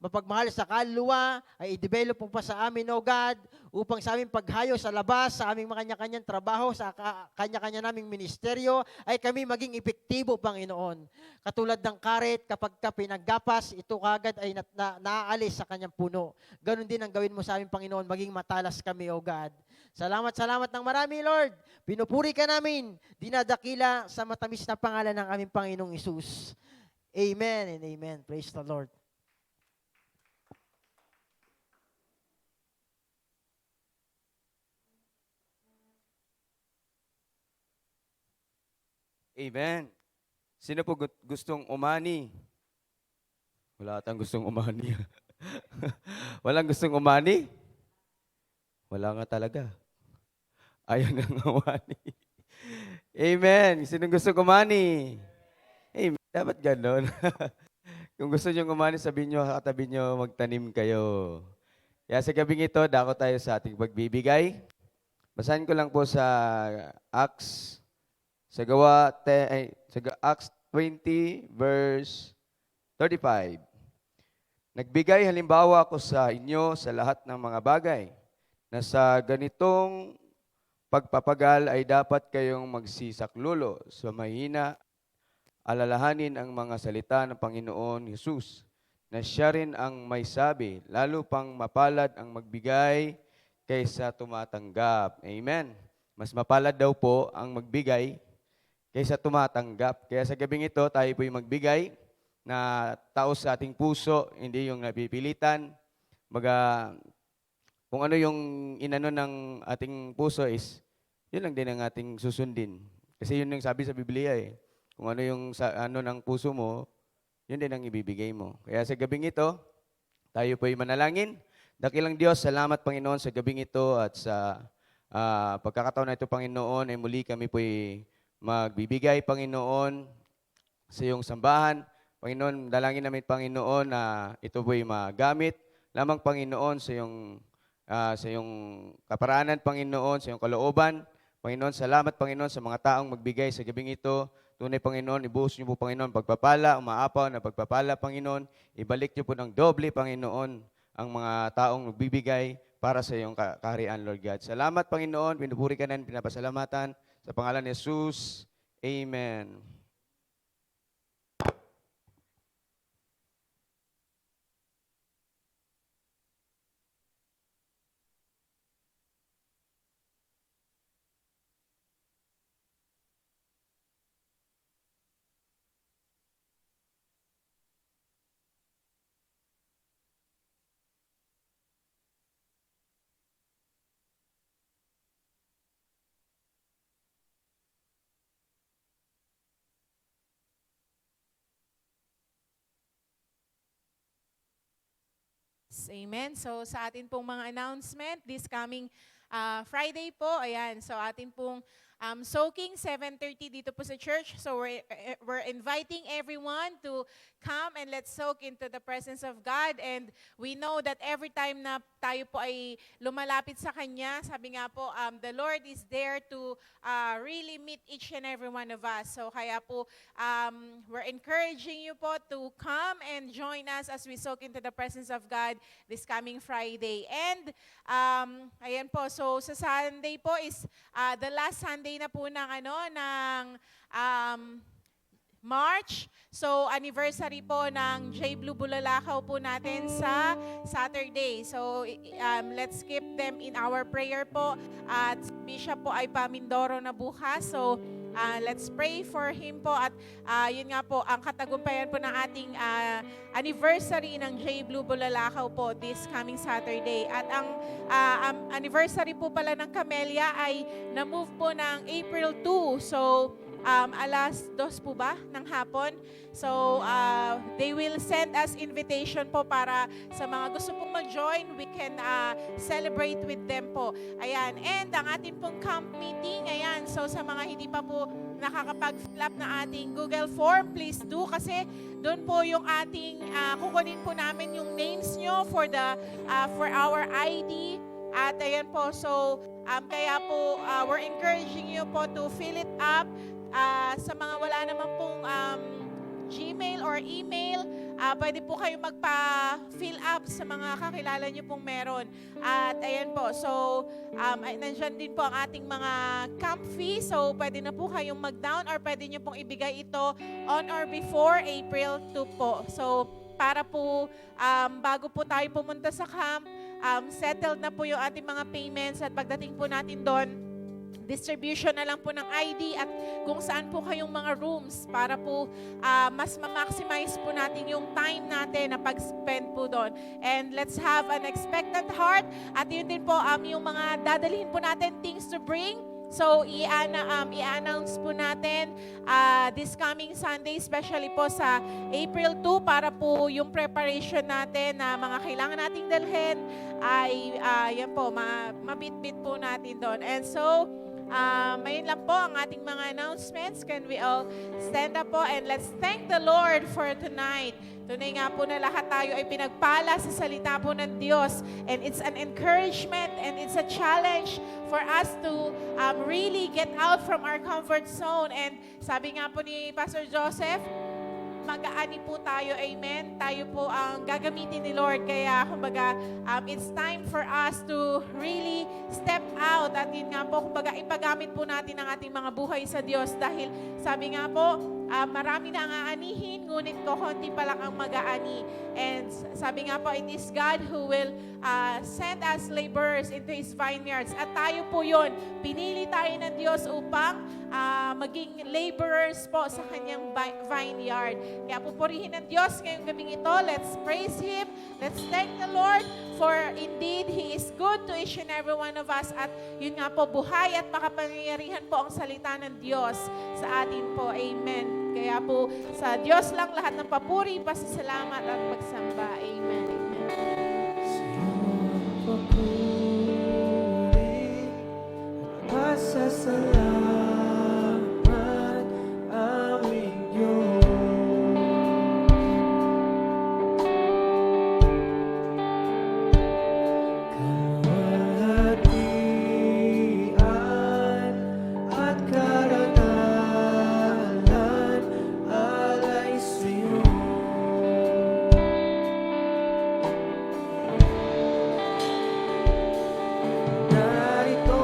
Speaker 6: mapagmahal sa kaluluwa ay i-develop mo pa sa amin, O God, upang sa aming paghayo sa labas, sa aming mga kanya-kanyang trabaho, sa kanya-kanya naming ministeryo, ay kami maging epektibo, Panginoon. Katulad ng karet, kapag ka pinaggapas, ito kagad ay naaalis sa kanyang puno. Ganon din ang gawin mo sa aming, Panginoon, maging matalas kami, O God. Salamat ng marami, Lord. Pinupuri ka namin, dinadakila sa matamis na pangalan ng aming Panginoong Isus. Amen and amen. Praise the Lord.
Speaker 4: Amen. Sino po gustong umani? Wala atang gustong umani. Walang gustong umani? Wala nga talaga. Ayaw nga umani. Amen. Sino gustong umani? Amen. Dapat ganon. Kung gusto nyo umani, sabihin nyo, katabi nyo, magtanim kayo. Kaya sa gabing ito, dako tayo sa ating pagbibigay. Basahin ko lang po sa Acts, Acts 20, verse 35. Nagbigay halimbawa ako sa inyo sa lahat ng mga bagay na sa ganitong pagpapagal ay dapat kayong magsisaklulo sa mahina, alalahanin ang mga salita ng Panginoon Jesus, na siya rin ang may sabi, lalo pang mapalad ang magbigay kaysa tumatanggap. Amen. Mas mapalad daw po ang magbigay kaysa tumatanggap. Kaya sa gabing ito, tayo po'y magbigay na taos sa ating puso, hindi yung napipilitan. Kung ano yung inano ng ating puso is, yun lang din ang ating susundin. Kasi yun yung sabi sa Biblia eh. Kung ano yung ano ng puso mo, yun din ang ibibigay mo. Kaya sa gabing ito, tayo po'y manalangin. Dakilang Diyos, salamat Panginoon sa gabing ito at sa pagkakataon na ito, Panginoon, ay muli kami po'y magbibigay, Panginoon, sa iyong sambahan. Panginoon, dalangin namin, Panginoon, na ito po'y magamit lamang, Panginoon, sa iyong kaparaanan, Panginoon, sa iyong kalooban. Panginoon, salamat, Panginoon, sa mga taong magbigay sa gabing ito. Tunay, Panginoon, ibuhos niyo po, Panginoon, pagpapala, umaapaw na pagpapala, Panginoon. Ibalik niyo po ng doble, Panginoon, ang mga taong magbibigay para sa iyong kaharian, Lord God. Salamat, Panginoon, pinupuri ka na, pinapasalamatan. Sa pangalan ni Jesus, Amen.
Speaker 7: Amen. So sa atin pong mga announcement, this coming Friday po, ayan, so atin pong soaking 7:30 dito po sa church. So we're inviting everyone to come and let's soak into the presence of God. And we know that every time na tayo po ay lumalapit sa Kanya, sabi nga po, the Lord is there to really meet each and every one of us. So kaya po, we're encouraging you po to come and join us as we soak into the presence of God this coming Friday. And ayan po, so sa Sunday po is the last Sunday na po ng March. So, anniversary po ng J Blue Bulalakaw po natin sa Saturday. So, let's keep them in our prayer po. At Bishop po ay pa-Mindoro na bukas. So, let's pray for him po. At yun nga po, ang katagumpayan po ng ating anniversary ng J Blue Bulalakaw po this coming Saturday. At ang anniversary po pala ng Camellia ay na-move po ng April 2. So, alas 2 po ba ng hapon? So, they will send us invitation po para sa mga gusto pong mag-join, we can celebrate with them po. Ayan. And ang ating pong camp meeting, ayan, Ayan, so sa mga hindi pa po nakakapag-fill up na ating Google form, please do kasi doon po yung ating kukunin po namin yung names nyo for our ID. At ayan po, so kaya po we're encouraging you po to fill it up. Sa mga wala naman pong Gmail or email, pwede po kayo magpa-fill up sa mga kakilala nyo pong meron. At ayan po, so nandyan din po ang ating mga camp fee. So pwede na po kayong mag-down or pwede nyo pong ibigay ito on or before April 2 po. So para po bago po tayo pumunta sa camp, settled na po yung ating mga payments at pagdating po natin doon, distribution na lang po ng ID at kung saan po kayong mga rooms para po mas ma-maximize po natin yung time natin na pag-spend po doon. And let's have an expectant heart at yun din po yung mga dadalhin po natin things to bring. So, i-announce po natin this coming Sunday, especially po sa April 2, para po yung preparation natin na mga kailangan nating dalhin ay, yan po, mabit-bit po natin doon. And so, mayroon lang po ang ating mga announcements. Can we all stand up po and let's thank the Lord for tonight. Tunay nga po na lahat tayo ay pinagpala sa salita po ng Diyos. And it's an encouragement and it's a challenge for us to really get out from our comfort zone. And sabi nga po ni Pastor Joseph, mag-aani po tayo, amen. Tayo po ang gagamitin ni Lord. Kaya, kumbaga, it's time for us to really step out. At yun nga po, kumbaga, ipagamit po natin ang ating mga buhay sa Diyos. Dahil, sabi nga po, marami na ang aanihin, ngunit konti pa lang ang mag-aani. And sabi nga po, it is God who will send us laborers into His vineyards. At tayo po yun. Pinili tayo ng Diyos upang maging laborers po sa kanyang vineyard. Kaya pupurihin ng Diyos ngayong gabing ito. Let's praise Him. Let's thank the Lord for indeed He is good to each and every one of us. At yun nga po, buhay at makapangyarihan po ang salita ng Diyos sa atin po. Amen. Kaya po, sa Diyos lang lahat ng papuri, pasasalamat at pagsamba. Amen.
Speaker 1: Pasasalamat aming Diyos. Kalwalhatian at karangalan alay sa'yo. Narito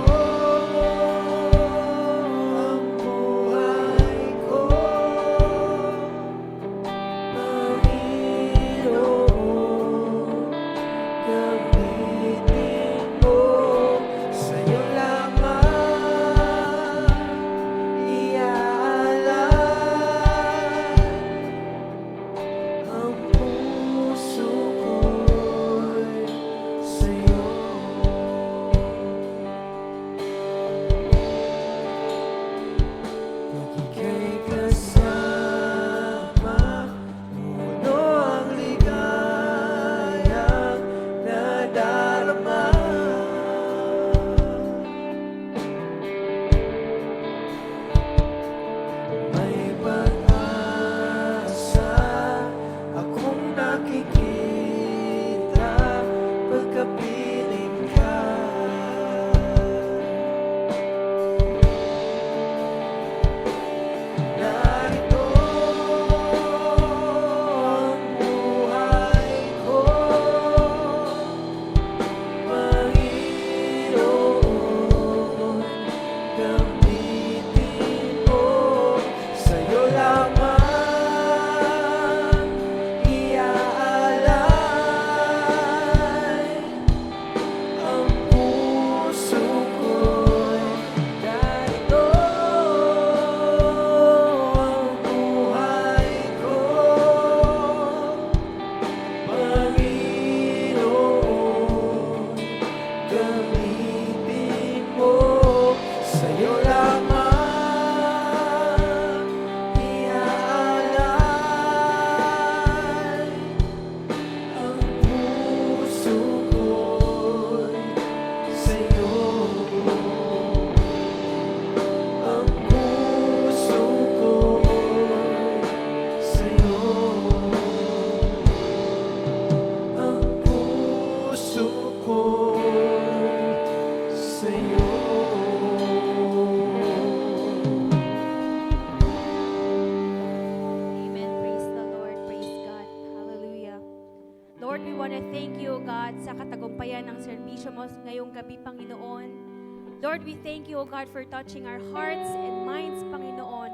Speaker 8: Lord, we thank you, O God, for touching our hearts and minds, Panginoon.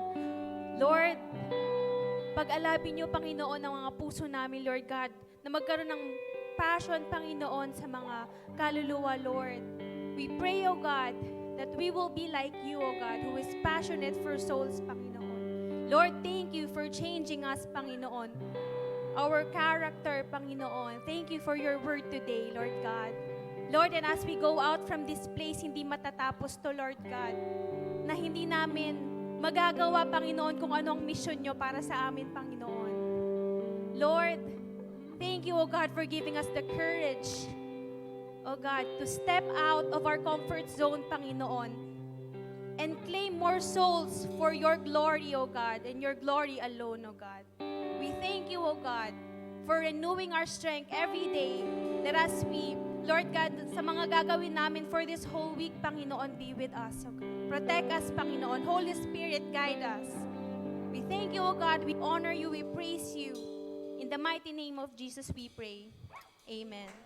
Speaker 8: Lord, pag-alapin niyo, Panginoon, ang mga puso namin, Lord God, na magkaroon ng passion, Panginoon, sa mga kaluluwa, Lord. We pray, O God, that we will be like you, O God, who is passionate for souls, Panginoon. Lord, thank you for changing us, Panginoon. Our character, Panginoon. Thank you for your word today, Lord God. Lord, and as we go out from this place, hindi matatapos to, Lord God, na hindi namin magagawa, Panginoon, kung ano ang mission nyo para sa amin, Panginoon. Lord, thank you, O God, for giving us the courage, O God, to step out of our comfort zone, Panginoon, and claim more souls for your glory, O God, and your glory alone, O God. We thank you, O God, for renewing our strength every day, that as we, Lord God, sa mga gagawin namin for this whole week, Panginoon, be with us, O God. Protect us, Panginoon. Holy Spirit, guide us. We thank you, O God. We honor you. We praise you. In the mighty name of Jesus, we pray. Amen.